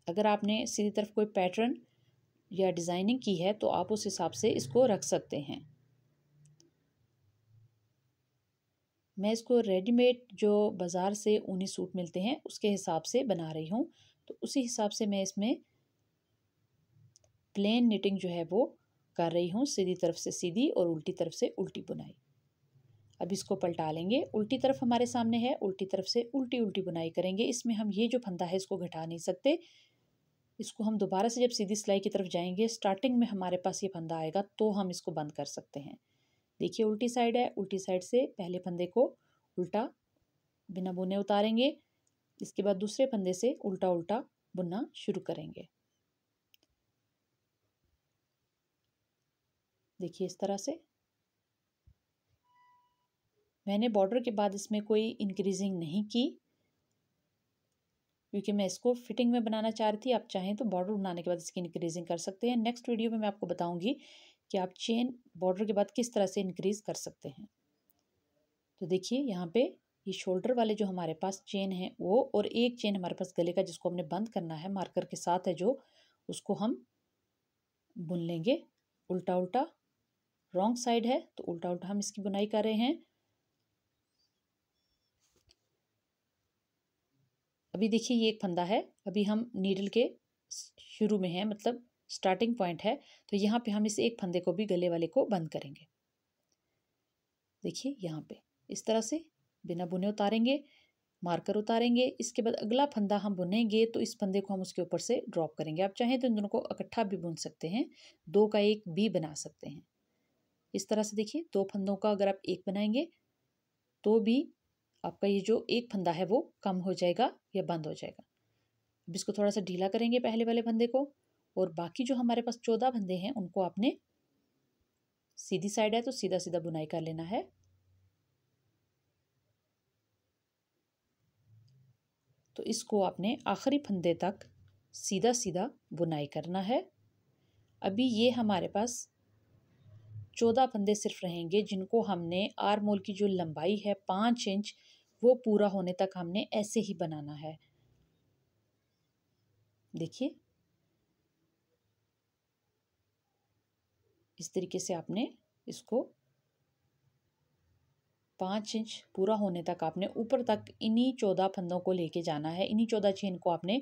अगर आपने सीधी तरफ कोई पैटर्न या डिजाइनिंग की है तो आप उस हिसाब से इसको रख सकते हैं। मैं इसको रेडीमेड जो बाज़ार से ऊनी सूट मिलते हैं उसके हिसाब से बना रही हूँ। तो उसी हिसाब से मैं इसमें प्लेन निटिंग जो है वो कर रही हूँ, सीधी तरफ से सीधी और उल्टी तरफ से उल्टी बुनाई। अब इसको पलटा लेंगे। उल्टी तरफ हमारे सामने है, उल्टी तरफ से उल्टी उल्टी बुनाई करेंगे। इसमें हम ये जो फंदा है इसको घटा नहीं सकते। इसको हम दोबारा से जब सीधी सिलाई की तरफ जाएंगे, स्टार्टिंग में हमारे पास ये फंदा आएगा तो हम इसको बंद कर सकते हैं। देखिए, उल्टी साइड है, उल्टी साइड से पहले फंदे को उल्टा बिना बुने उतारेंगे। इसके बाद दूसरे फंदे से उल्टा उल्टा बुनना शुरू करेंगे। देखिए, इस तरह से मैंने बॉर्डर के बाद इसमें कोई इंक्रीजिंग नहीं की, क्योंकि मैं इसको फिटिंग में बनाना चाह रही थी। आप चाहें तो बॉर्डर बनाने के बाद इसकी इंक्रीजिंग कर सकते हैं। नेक्स्ट वीडियो में मैं आपको बताऊंगी कि आप चेन बॉर्डर के बाद किस तरह से इंक्रीज कर सकते हैं। तो देखिए, यहाँ पे ये शोल्डर वाले जो हमारे पास चेन है वो, और एक चेन हमारे पास गले का जिसको हमने बंद करना है, मार्कर के साथ है जो, उसको हम बुन लेंगे उल्टा उल्टा। रॉन्ग साइड है तो उल्टा उल्टा हम इसकी बुनाई कर रहे हैं। अभी देखिए, ये एक फंदा है, अभी हम नीडल के शुरू में है, मतलब स्टार्टिंग पॉइंट है। तो यहाँ पे हम इस एक फंदे को भी गले वाले को बंद करेंगे। देखिए, यहाँ पे इस तरह से बिना बुने उतारेंगे, मार्कर उतारेंगे। इसके बाद अगला फंदा हम बुनेंगे तो इस फंदे को हम उसके ऊपर से ड्रॉप करेंगे। आप चाहें तो इन दोनों को इकट्ठा भी बुन सकते हैं, 2 का 1 भी बना सकते हैं। इस तरह से देखिए, 2 फंदों का अगर आप एक बनाएंगे तो भी आपका ये जो एक फंदा है वो कम हो जाएगा या बंद हो जाएगा। अब इसको थोड़ा सा ढीला करेंगे पहले वाले फंदे को, और बाकी जो हमारे पास 14 फंदे हैं उनको आपने, सीधी साइड है तो सीधा सीधा बुनाई कर लेना है। तो इसको आपने आखिरी फंदे तक सीधा सीधा बुनाई करना है। अभी ये हमारे पास 14 फंदे सिर्फ रहेंगे, जिनको हमने आर्म होल की जो लंबाई है 5 इंच, वो पूरा होने तक हमने ऐसे ही बनाना है। देखिए, इस तरीके से आपने इसको 5 इंच पूरा होने तक आपने ऊपर तक इन्हीं 14 फंदों को लेके जाना है। इन्हीं 14 चेन को आपने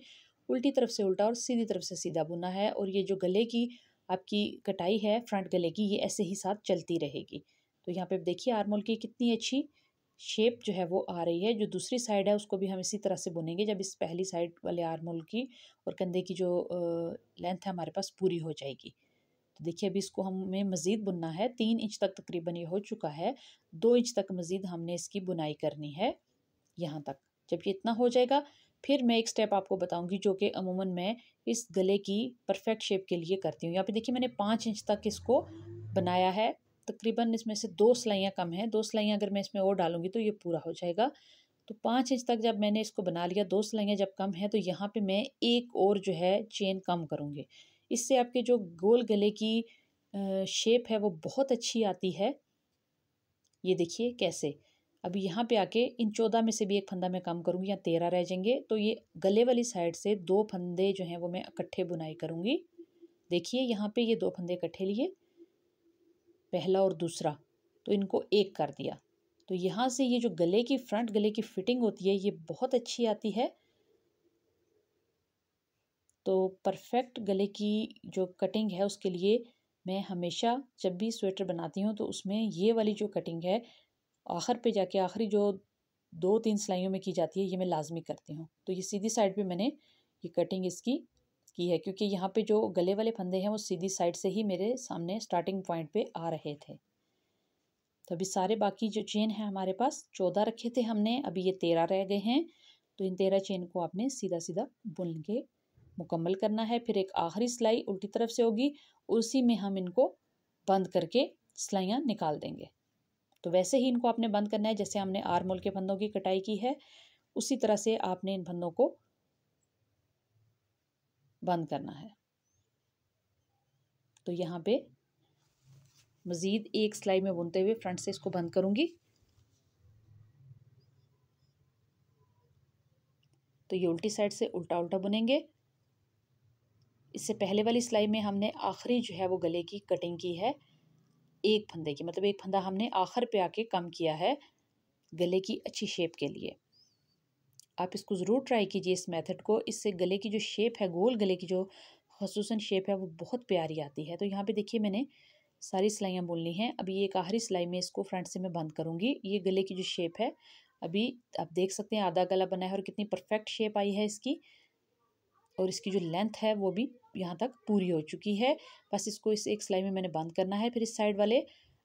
उल्टी तरफ से उल्टा और सीधी तरफ से सीधा बुनना है। और ये जो गले की आपकी कटाई है फ्रंट गले की, ये ऐसे ही साथ चलती रहेगी। तो यहाँ पे देखिए, आर्म होल की कितनी अच्छी शेप जो है वो आ रही है। जो दूसरी साइड है उसको भी हम इसी तरह से बुनेंगे जब इस पहली साइड वाले आर्म होल की और कंधे की जो लेंथ है हमारे पास पूरी हो जाएगी। तो देखिए, अभी इसको हमें मज़ीद बुनना है। 3 इंच तक तकरीबन ये हो चुका है, 2 इंच तक मज़ीद हमने इसकी बुनाई करनी है यहाँ तक। जब ये इतना हो जाएगा, फिर मैं एक स्टेप आपको बताऊंगी जो कि अमूमन मैं इस गले की परफेक्ट शेप के लिए करती हूँ। यहाँ पे देखिए, मैंने 5 इंच तक इसको बनाया है। तकरीबन इसमें से 2 सिलाइयाँ कम हैं, 2 सिलाइयाँ अगर मैं इसमें और डालूंगी तो ये पूरा हो जाएगा। तो 5 इंच तक जब मैंने इसको बना लिया, 2 सिलाइयाँ जब कम है, तो यहाँ पे मैं एक और जो है चेन कम करूँगी। इससे आपके जो गोल गले की शेप है वो बहुत अच्छी आती है। ये देखिए कैसे, अभी यहाँ पे आके इन 14 में से भी एक फंदा मैं कम करूँगी, या 13 रह जाएंगे। तो ये गले वाली साइड से 2 फंदे जो हैं वो मैं इकट्ठे बुनाई करूँगी। देखिए यहाँ पे ये 2 फंदे इकट्ठे लिए, पहला और दूसरा, तो इनको एक कर दिया। तो यहाँ से ये जो गले की फ्रंट गले की फिटिंग होती है ये बहुत अच्छी आती है। तो परफेक्ट गले की जो कटिंग है उसके लिए मैं हमेशा जब भी स्वेटर बनाती हूँ तो उसमें ये वाली जो कटिंग है आखिर पे जाके आखिरी जो 2-3 सिलाइयों में की जाती है ये मैं लाजमी करती हूँ। तो ये सीधी साइड पे मैंने ये कटिंग इसकी की है, क्योंकि यहाँ पे जो गले वाले फंदे हैं वो सीधी साइड से ही मेरे सामने स्टार्टिंग पॉइंट पे आ रहे थे। तो अभी सारे बाकी जो चेन है हमारे पास 14 रखे थे हमने, अभी ये 13 रह गए हैं। तो इन 13 चेन को आपने सीधा सीधा बुन के मुकम्मल करना है। फिर एक आखिरी सिलाई उल्टी तरफ से होगी, उसी में हम इनको बंद करके सिलाइयाँ निकाल देंगे। तो वैसे ही इनको आपने बंद करना है जैसे हमने आर्म होल के फंदों की कटाई की है, उसी तरह से आपने इन फंदों को बंद करना है। तो यहाँ पे मज़ीद एक सिलाई में बुनते हुए फ्रंट से इसको बंद करूँगी। तो ये उल्टी साइड से उल्टा उल्टा बुनेंगे। इससे पहले वाली सिलाई में हमने आखिरी जो है वो गले की कटिंग की है एक फंदे की, मतलब एक फंदा हमने आखिर पे आके कम किया है गले की अच्छी शेप के लिए। आप इसको ज़रूर ट्राई कीजिए इस मेथड को, इससे गले की जो शेप है, गोल गले की जो खसूसन शेप है वो बहुत प्यारी आती है। तो यहाँ पे देखिए मैंने सारी सिलाइयाँ बुन ली हैं। अभी एक आखिरी सिलाई में इसको फ्रंट से मैं बंद करूँगी। ये गले की जो शेप है अभी आप देख सकते हैं आधा गला बना है और कितनी परफेक्ट शेप आई है इसकी, और इसकी जो लेंथ है वो भी यहाँ तक पूरी हो चुकी है। बस इसको इस एक सिलाई में मैंने बंद करना है। फिर इस साइड वाले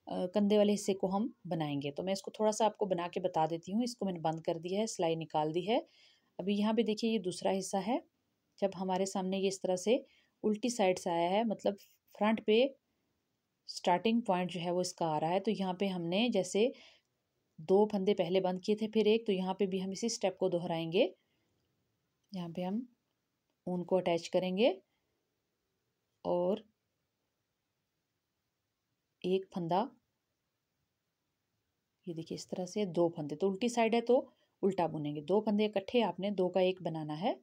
कंधे वाले हिस्से को हम बनाएंगे। तो मैं इसको थोड़ा सा आपको बना के बता देती हूँ। इसको मैंने बंद कर दिया है, सिलाई निकाल दी है। अभी यहाँ पे देखिए ये दूसरा हिस्सा है। जब हमारे सामने ये इस तरह से उल्टी साइड से आया है, मतलब फ्रंट पे स्टार्टिंग पॉइंट जो है वो इसका आ रहा है, तो यहाँ पे हमने जैसे 2 फंदे पहले बंद किए थे फिर एक, तो यहाँ पे भी हम इसी स्टेप को दोहराएंगे। यहाँ पे हम ऊन को अटैच करेंगे और एक फंदा, ये देखिए इस तरह से 2 फंदे, तो उल्टी साइड है तो उल्टा बुनेंगे। 2 फंदे इकट्ठे आपने 2 का 1 बनाना है।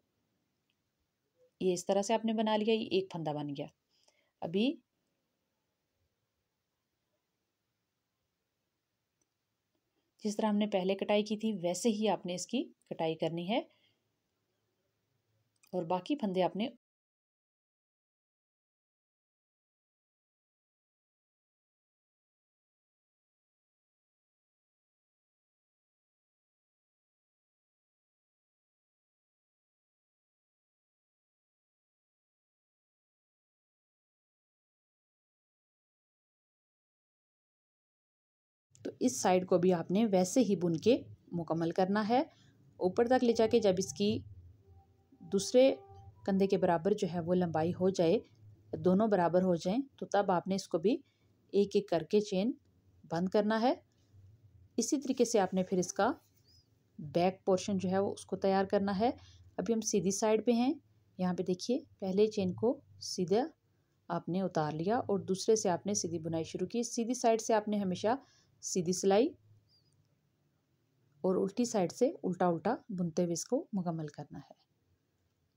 ये इस तरह से आपने बना लिया, ये एक फंदा बन गया। अभी जिस तरह हमने पहले कटाई की थी वैसे ही आपने इसकी कटाई करनी है और बाकी फंदे आपने तो इस साइड को भी आपने वैसे ही बुन के मुकम्मल करना है। ऊपर तक ले जाके जब इसकी दूसरे कंधे के बराबर जो है वो लंबाई हो जाए, दोनों बराबर हो जाएं, तो तब आपने इसको भी एक एक करके चेन बंद करना है। इसी तरीके से आपने फिर इसका बैक पोर्शन जो है वो उसको तैयार करना है। अभी हम सीधी साइड पे हैं। यहाँ पे देखिए पहले चेन को सीधा आपने उतार लिया और दूसरे से आपने सीधी बुनाई शुरू की। सीधी साइड से आपने हमेशा सीधी सिलाई और उल्टी साइड से उल्टा उल्टा बुनते हुए इसको मुकम्मल करना है।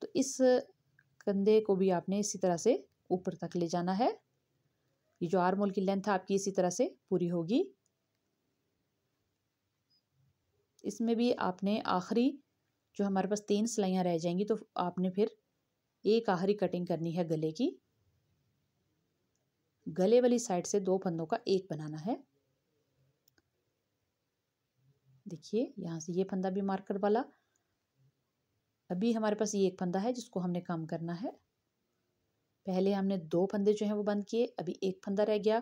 तो इस कंधे को भी आपने इसी तरह से ऊपर तक ले जाना है। ये जो आर्म होल की लेंथ है आपकी इसी तरह से पूरी होगी। इसमें भी आपने आखिरी जो हमारे पास 3 सिलाइयाँ रह जाएंगी तो आपने फिर एक आखिरी कटिंग करनी है गले की। गले वाली साइड से 2 फंदों का 1 बनाना है। देखिए यहाँ से ये फंदा भी मार्कर वाला, अभी हमारे पास ये एक फंदा है जिसको हमने कम करना है। पहले हमने 2 फंदे जो हैं वो बंद किए, अभी एक फंदा रह गया।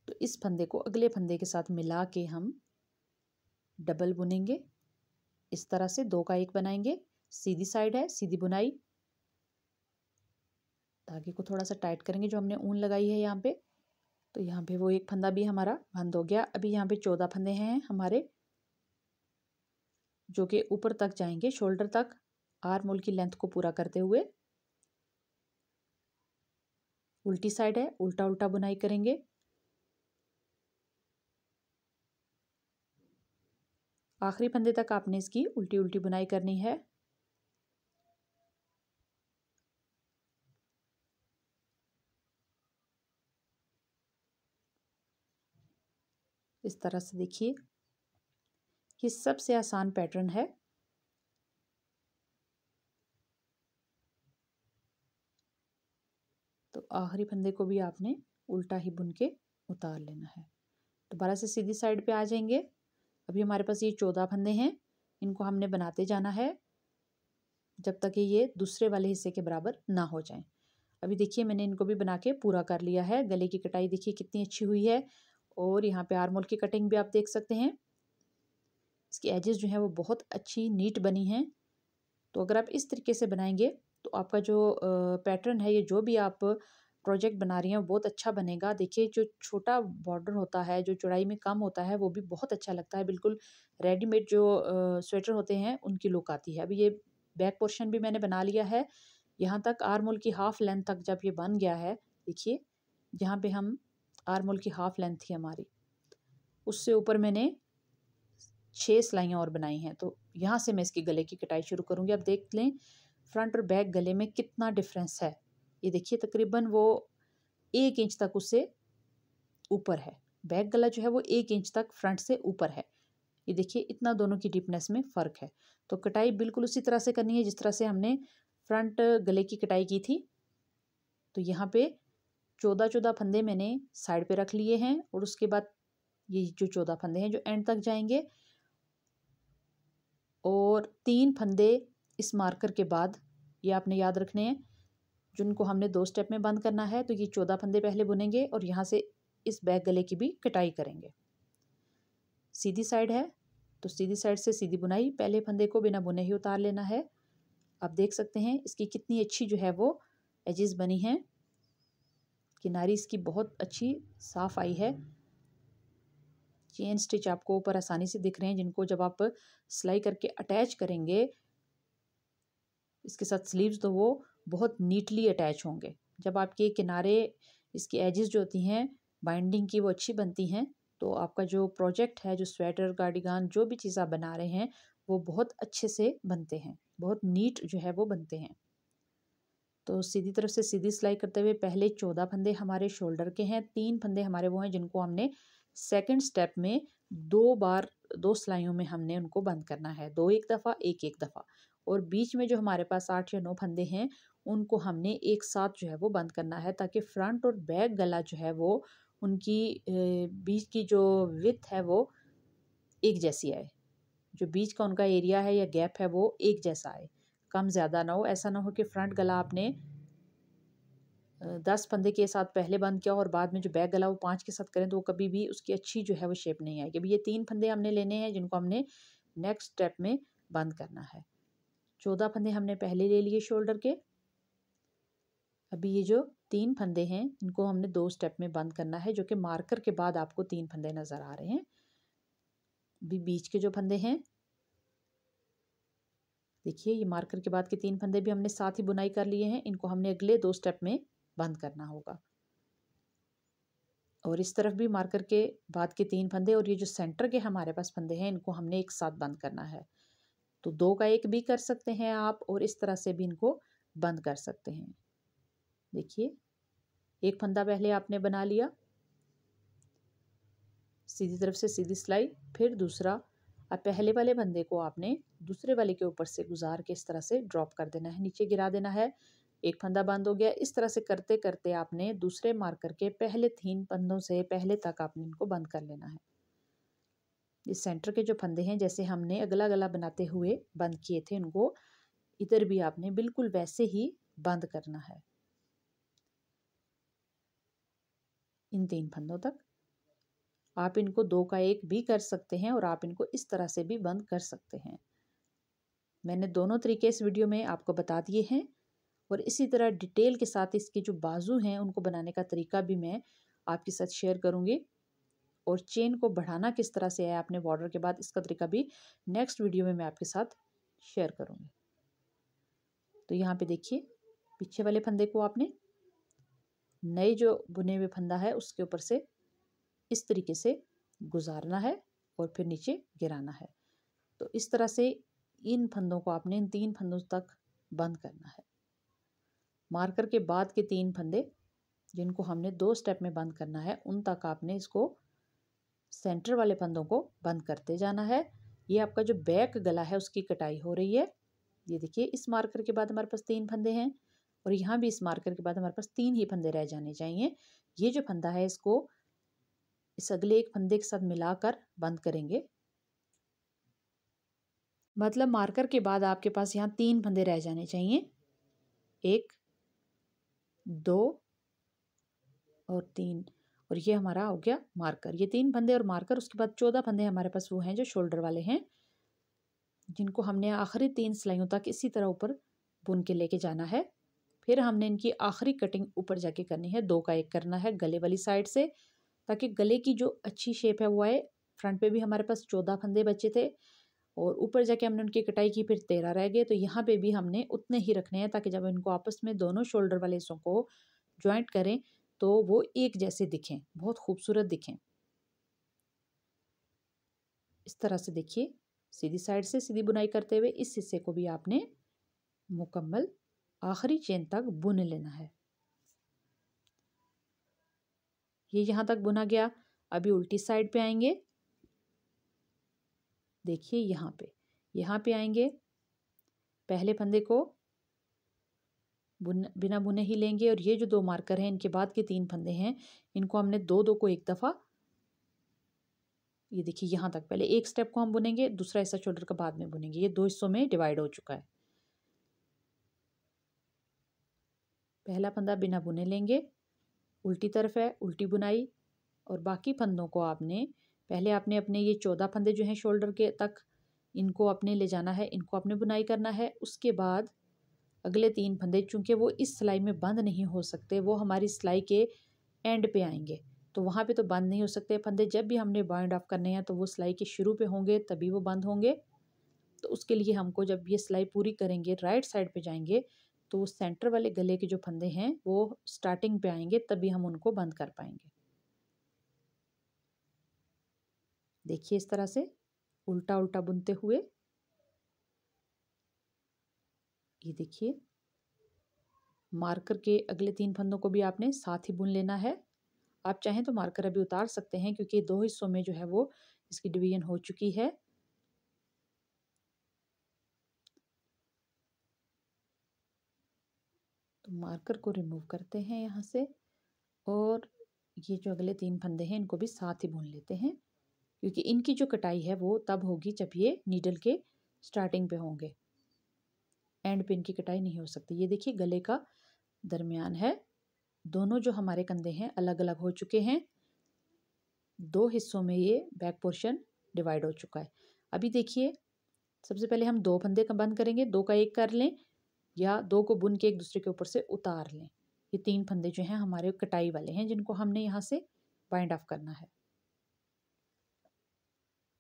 तो इस फंदे को अगले फंदे के साथ मिला के हम डबल बुनेंगे। इस तरह से 2 का 1 बनाएंगे। सीधी साइड है, सीधी बुनाई। धागे को थोड़ा सा टाइट करेंगे जो हमने ऊन लगाई है यहाँ पे। तो यहाँ पे वो एक फंदा भी हमारा बंद हो गया। अभी यहाँ पे 14 फंदे हैं हमारे जो कि ऊपर तक जाएंगे, शोल्डर तक, आर्म होल की लेंथ को पूरा करते हुए। उल्टी साइड है, उल्टा उल्टा बुनाई करेंगे। आखिरी फंदे तक आपने इसकी उल्टी उल्टी बुनाई करनी है। इस तरह से देखिए, ये सबसे आसान पैटर्न है। तो आखिरी फंदे को भी आपने उल्टा ही बुन के उतार लेना है। दोबारा से सीधी साइड पे आ जाएंगे। अभी हमारे पास ये 14 फंदे हैं, इनको हमने बनाते जाना है जब तक कि ये दूसरे वाले हिस्से के बराबर ना हो जाएं। अभी देखिए मैंने इनको भी बना के पूरा कर लिया है। गले की कटाई देखिए कितनी अच्छी हुई है, और यहाँ पे आर्म होल की कटिंग भी आप देख सकते हैं। इसकी एजेस जो है वो बहुत अच्छी नीट बनी हैं। तो अगर आप इस तरीके से बनाएंगे तो आपका जो पैटर्न है, ये जो भी आप प्रोजेक्ट बना रही हैं वो बहुत अच्छा बनेगा। देखिए जो छोटा बॉर्डर होता है, जो चौड़ाई में कम होता है, वो भी बहुत अच्छा लगता है। बिल्कुल रेडीमेड जो स्वेटर होते हैं उनकी लुक आती है। अभी ये बैक पोर्शन भी मैंने बना लिया है। यहाँ तक आर्म होल की हाफ लेंथ तक जब ये बन गया है, देखिए जहाँ पे हम आर्म होल की हाफ लेंथ थी हमारी, उससे ऊपर मैंने 6 सिलाइयाँ और बनाई हैं। तो यहाँ से मैं इसकी गले की कटाई शुरू करूँगी। अब देख लें फ्रंट और बैक गले में कितना डिफरेंस है। ये देखिए तकरीबन वो 1 इंच तक उससे ऊपर है। बैक गला जो है वो 1 इंच तक फ्रंट से ऊपर है। ये देखिए इतना दोनों की डीपनेस में फ़र्क है। तो कटाई बिल्कुल उसी तरह से करनी है जिस तरह से हमने फ्रंट गले की कटाई की थी। तो यहाँ पे 14-14 फंदे मैंने साइड पे रख लिए हैं, और उसके बाद ये जो 14 फंदे हैं जो एंड तक जाएंगे, और 3 फंदे इस मार्कर के बाद ये आपने याद रखने हैं, जिनको हमने 2 स्टेप में बंद करना है। तो ये 14 फंदे पहले बुनेंगे और यहाँ से इस बैक गले की भी कटाई करेंगे। सीधी साइड है तो सीधी साइड से सीधी बुनाई, पहले फंदे को बिना बुने ही उतार लेना है। आप देख सकते हैं इसकी कितनी अच्छी जो है वो एजेस बनी हैं। किनारी इसकी बहुत अच्छी साफ आई है। चेन स्टिच आपको ऊपर आसानी से दिख रहे हैं, जिनको जब आप सिलाई करके अटैच करेंगे इसके साथ स्लीव्स, तो वो बहुत नीटली अटैच होंगे। जब आपके किनारे इसकी एजेस जो होती हैं बाइंडिंग की वो अच्छी बनती हैं, तो आपका जो प्रोजेक्ट है, जो स्वेटर कार्डिगान जो भी चीज़ आप बना रहे हैं, वो बहुत अच्छे से बनते हैं, बहुत नीट जो है वो बनते हैं। तो सीधी तरफ से सीधी सिलाई करते हुए पहले 14 फंदे हमारे शोल्डर के हैं, 3 फंदे हमारे वो हैं जिनको हमने सेकंड स्टेप में 2 बार 2 सिलाइयों में हमने उनको बंद करना है, 2 एक दफ़ा, 1 एक दफ़ा। और बीच में जो हमारे पास 8 या 9 फंदे हैं उनको हमने एक साथ जो है वो बंद करना है, ताकि फ्रंट और बैक गला जो है वो उनकी बीच की जो विड्थ है वो एक जैसी आए। जो बीच का उनका एरिया है या गैप है वो एक जैसा आए, कम ज़्यादा ना हो। ऐसा ना हो कि फ्रंट गला आपने 10 फंदे के साथ पहले बंद किया और बाद में जो बैक गला वो 5 के साथ करें, तो वो कभी भी उसकी अच्छी जो है वो शेप नहीं आएगी। अभी ये 3 फंदे हमने लेने हैं जिनको हमने नेक्स्ट स्टेप में बंद करना है। 14 फंदे हमने पहले ले लिए शोल्डर के। अभी ये जो 3 फंदे हैं इनको हमने 2 स्टेप में बंद करना है, जो कि मार्कर के बाद आपको 3 फंदे नज़र आ रहे हैं। अभी बीच के जो फंदे हैं देखिए, ये मार्कर के बाद के 3 फंदे भी हमने साथ ही बुनाई कर लिए हैं, इनको हमने अगले 2 स्टेप में बंद करना होगा। और इस तरफ भी मार्कर के बाद के 3 फंदे, और ये जो सेंटर के हमारे पास फंदे हैं इनको हमने एक साथ बंद करना है। तो 2 का 1 भी कर सकते हैं आप, और इस तरह से भी इनको बंद कर सकते हैं। देखिए, एक फंदा पहले आपने बना लिया, सीधी तरफ से सीधी सिलाई, फिर दूसरा। अब पहले वाले फंदे को आपने दूसरे वाले के ऊपर से गुजार के इस तरह से ड्रॉप कर देना है, नीचे गिरा देना है। एक फंदा बंद हो गया। इस तरह से करते करते आपने दूसरे मार्कर के पहले 3 फंदों से पहले तक आपने इनको बंद कर लेना है। इस सेंटर के जो फंदे हैं जैसे हमने अगला गला बनाते हुए बंद किए थे, उनको इधर भी आपने बिल्कुल वैसे ही बंद करना है, इन 3 फंदों तक। आप इनको 2 का 1 भी कर सकते हैं, और आप इनको इस तरह से भी बंद कर सकते हैं। मैंने दोनों तरीके इस वीडियो में आपको बता दिए हैं, और इसी तरह डिटेल के साथ इसके जो बाजू हैं उनको बनाने का तरीका भी मैं आपके साथ शेयर करूँगी, और चेन को बढ़ाना किस तरह से है आपने बॉर्डर के बाद, इसका तरीका भी नेक्स्ट वीडियो में मैं आपके साथ शेयर करूँगी। तो यहाँ पे देखिए, पीछे वाले फंदे को आपने नए जो बुने हुए फंदा है उसके ऊपर से इस तरीके से गुजारना है और फिर नीचे गिराना है। तो इस तरह से इन फंदों को आपने इन 3 फंदों तक बंद करना है। मार्कर के बाद के 3 फंदे जिनको हमने 2 स्टेप में बंद करना है, उन तक आपने इसको सेंटर वाले फंदों को बंद करते जाना है। ये आपका जो बैक गला है उसकी कटाई हो रही है। ये देखिए, इस मार्कर के बाद हमारे पास 3 फंदे हैं और यहाँ भी इस मार्कर के बाद हमारे पास 3 ही फंदे रह जाने चाहिए। ये जो फंदा है इसको इस अगले एक फंदे के साथ मिलाकर बंद करेंगे। मतलब मार्कर के बाद आपके पास यहाँ 3 फंदे रह जाने चाहिए, 1 2 और 3, और ये हमारा हो गया मार्कर। ये 3 फंदे और मार्कर, उसके बाद 14 फंदे हमारे पास वो हैं जो शोल्डर वाले हैं, जिनको हमने आखिरी 3 सिलाइयों तक इसी तरह ऊपर बुन के लेके जाना है। फिर हमने इनकी आखिरी कटिंग ऊपर जाके करनी है, 2 का 1 करना है गले वाली साइड से, ताकि गले की जो अच्छी शेप है वो आए। फ्रंट पे भी हमारे पास 14 फंदे बचे थे और ऊपर जाके हमने उनकी कटाई की, फिर 13 रह गए। तो यहाँ पे भी हमने उतने ही रखने हैं ताकि जब इनको आपस में दोनों शोल्डर वाले हिस्सों को ज्वाइंट करें तो वो एक जैसे दिखें, बहुत खूबसूरत दिखें। इस तरह से देखिए, सीधी साइड से सीधी बुनाई करते हुए इस हिस्से को भी आपने मुकम्मल आखिरी चेन तक बुन लेना है। ये यहाँ तक बुना गया। अभी उल्टी साइड पे आएंगे। देखिए यहाँ पे आएंगे, पहले फंदे को बिना बुने ही लेंगे और ये जो 2 मार्कर हैं इनके बाद के 3 फंदे हैं, इनको हमने 2 को एक दफ़ा, ये देखिए यहाँ तक पहले एक स्टेप को हम बुनेंगे, दूसरा हिस्सा शोल्डर का बाद में बुनेंगे। ये 2 हिस्सों में डिवाइड हो चुका है। पहला फंदा बिना बुने लेंगे, उल्टी तरफ है, उल्टी बुनाई, और बाकी फंदों को आपने पहले आपने अपने ये 14 फंदे जो हैं शोल्डर के तक, इनको अपने ले जाना है, इनको अपने बुनाई करना है। उसके बाद अगले 3 फंदे, चूंकि वो इस सिलाई में बंद नहीं हो सकते, वो हमारी सिलाई के एंड पे आएंगे, तो वहाँ पे तो बंद नहीं हो सकते फंदे। जब भी हमने बाइंड ऑफ करने हैं तो वो सिलाई के शुरू पे होंगे, तभी वो बंद होंगे। तो उसके लिए हमको जब ये सिलाई पूरी करेंगे, राइट साइड पे जाएंगे, तो वो सेंटर वाले गले के जो फंदे हैं वो स्टार्टिंग पे आएंगे, तभी हम उनको बंद कर पाएंगे। देखिए इस तरह से उल्टा उल्टा बुनते हुए, ये देखिए मार्कर के अगले 3 फंदों को भी आपने साथ ही बुन लेना है। आप चाहें तो मार्कर अभी उतार सकते हैं क्योंकि 2 हिस्सों में जो है वो इसकी डिवीजन हो चुकी है। तो मार्कर को रिमूव करते हैं यहाँ से और ये जो अगले 3 फंदे हैं इनको भी साथ ही बुन लेते हैं, क्योंकि इनकी जो कटाई है वो तब होगी जब ये नीडल के स्टार्टिंग पे होंगे, एंड पे इनकी कटाई नहीं हो सकती। ये देखिए गले का दरमियान है, दोनों जो हमारे कंधे हैं अलग अलग हो चुके हैं, 2 हिस्सों में ये बैक पोर्शन डिवाइड हो चुका है। अभी देखिए सबसे पहले हम 2 फंदे का बंद करेंगे, 2 का 1 कर लें या 2 को बुन के एक दूसरे के ऊपर से उतार लें। ये 3 फंदे जो हैं हमारे कटाई वाले हैं, जिनको हमने यहाँ से बाइंड ऑफ करना है।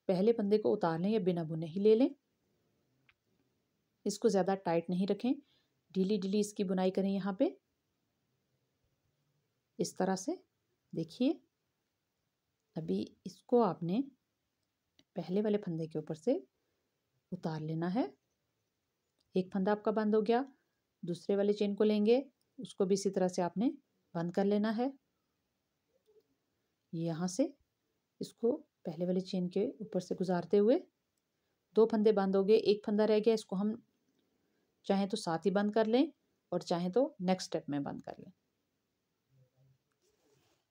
पहले फंदे को उतार लें या बिना बुने ही ले लें, इसको ज़्यादा टाइट नहीं रखें, ढीली ढीली इसकी बुनाई करें। यहाँ पे इस तरह से देखिए, अभी इसको आपने पहले वाले फंदे के ऊपर से उतार लेना है। एक फंदा आपका बंद हो गया, दूसरे वाले चेन को लेंगे, उसको भी इसी तरह से आपने बंद कर लेना है। यहाँ से इसको पहले वाले चेन के ऊपर से गुजारते हुए 2 फंदे बंद हो गए, एक फंदा रह गया, इसको हम चाहें तो साथ ही बंद कर लें और चाहें तो नेक्स्ट स्टेप में बंद कर लें।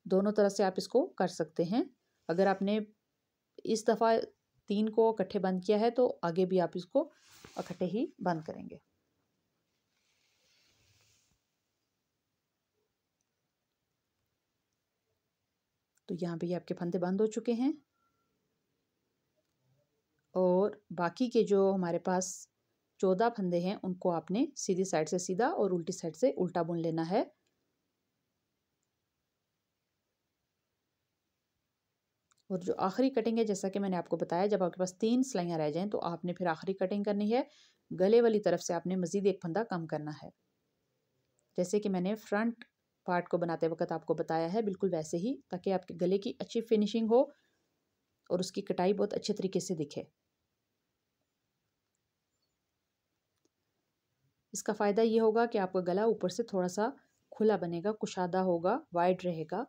दोनों तरह से आप इसको कर सकते हैं। अगर आपने इस दफ़ा 3 को इकट्ठे बंद किया है तो आगे भी आप इसको इकट्ठे ही बंद करेंगे। तो यहाँ पे आपके फंदे बंद हो चुके हैं और बाकी के जो हमारे पास 14 फंदे हैं उनको आपने सीधी साइड से सीधा और उल्टी साइड से उल्टा बुन लेना है। और जो आखिरी कटिंग है, जैसा कि मैंने आपको बताया, जब आपके पास 3 सिलाइयाँ रह जाएं तो आपने फिर आखिरी कटिंग करनी है। गले वाली तरफ से आपने मज़ीद एक फंदा कम करना है, जैसे कि मैंने फ्रंट पार्ट को बनाते वक्त आपको बताया है, बिल्कुल वैसे ही, ताकि आपके गले की अच्छी फिनिशिंग हो और उसकी कटाई बहुत अच्छे तरीके से दिखे। इसका फ़ायदा ये होगा कि आपका गला ऊपर से थोड़ा सा खुला बनेगा, कुशादा होगा, वाइड रहेगा।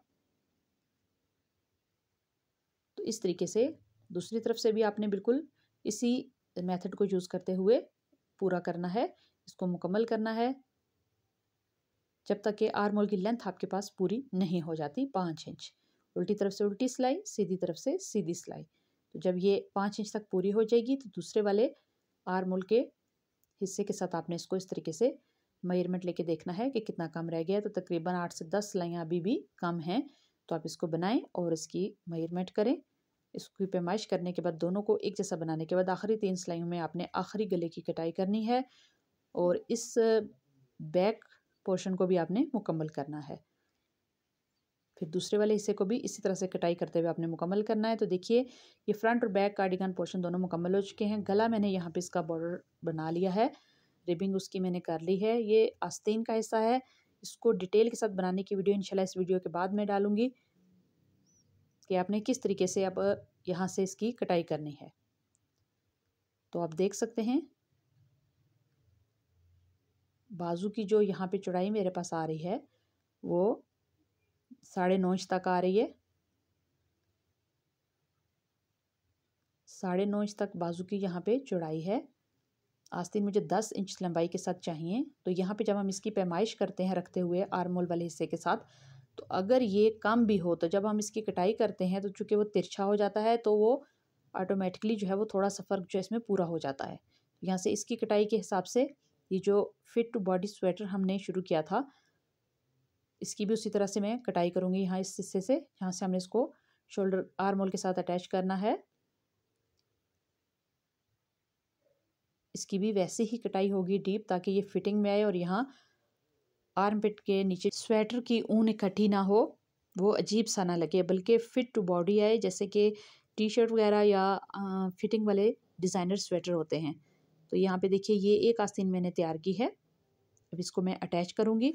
तो इस तरीके से दूसरी तरफ से भी आपने बिल्कुल इसी मेथड को यूज़ करते हुए पूरा करना है, इसको मुकम्मल करना है जब तक कि आर्म होल की लेंथ आपके पास पूरी नहीं हो जाती 5 इंच। उल्टी तरफ से उल्टी सिलाई, सीधी तरफ से सीधी सिलाई। तो जब ये 5 इंच तक पूरी हो जाएगी तो दूसरे वाले आर्म होल के हिस्से के साथ आपने इसको इस तरीके से मेजरमेंट लेके देखना है कि कितना कम रह गया है। तो तकरीबन 8 से 10 सिलाइयाँ अभी भी कम हैं, तो आप इसको बनाएं और इसकी मेजरमेंट करें। इसकी पैमाइश करने के बाद दोनों को एक जैसा बनाने के बाद आखिरी 3 सिलाइयों में आपने आखिरी गले की कटाई करनी है और इस बैक पोर्शन को भी आपने मुकम्मल करना है। फिर दूसरे वाले हिस्से को भी इसी तरह से कटाई करते हुए आपने मुकम्मल करना है। तो देखिए ये फ्रंट और बैक कार्डिगन पोर्शन दोनों मुकम्मल हो चुके हैं। गला मैंने यहाँ पे इसका बॉर्डर बना लिया है, रिबिंग उसकी मैंने कर ली है। ये आस्तीन का हिस्सा है, इसको डिटेल के साथ बनाने की वीडियो इंशाल्लाह इस वीडियो के बाद में डालूंगी कि आपने किस तरीके से अब यहाँ से इसकी कटाई करनी है। तो आप देख सकते हैं बाजू की जो यहाँ पे चौड़ाई मेरे पास आ रही है वो 9.5 इंच तक आ रही है। 9.5 इंच तक बाजू की यहाँ पे चौड़ाई है। आस्तीन मुझे 10 इंच लंबाई के साथ चाहिए। तो यहाँ पे जब हम इसकी पैमाइश करते हैं रखते हुए आर्म होल वाले हिस्से के साथ, तो अगर ये कम भी हो तो जब हम इसकी कटाई करते हैं तो चूँकि वो तिरछा हो जाता है तो वो ऑटोमेटिकली जो है वो थोड़ा सा फ़र्क जो है इसमें पूरा हो जाता है। यहाँ से इसकी कटाई के हिसाब से ये जो फिट टू बॉडी स्वेटर हमने शुरू किया था इसकी भी उसी तरह से मैं कटाई करूँगी। यहाँ इस हिस्से से यहाँ से हमने इसको शोल्डर आर्म होल के साथ अटैच करना है। इसकी भी वैसे ही कटाई होगी डीप, ताकि ये फिटिंग में आए और यहाँ आर्म पिट के नीचे स्वेटर की ऊन इकट्ठी ना हो, वो अजीब सा ना लगे, बल्कि फ़िट टू बॉडी आए, जैसे कि टी शर्ट वगैरह या फिटिंग वाले डिज़ाइनर स्वेटर होते हैं। तो यहाँ पे देखिए ये एक आस्तीन मैंने तैयार की है। अब इसको मैं अटैच करूँगी।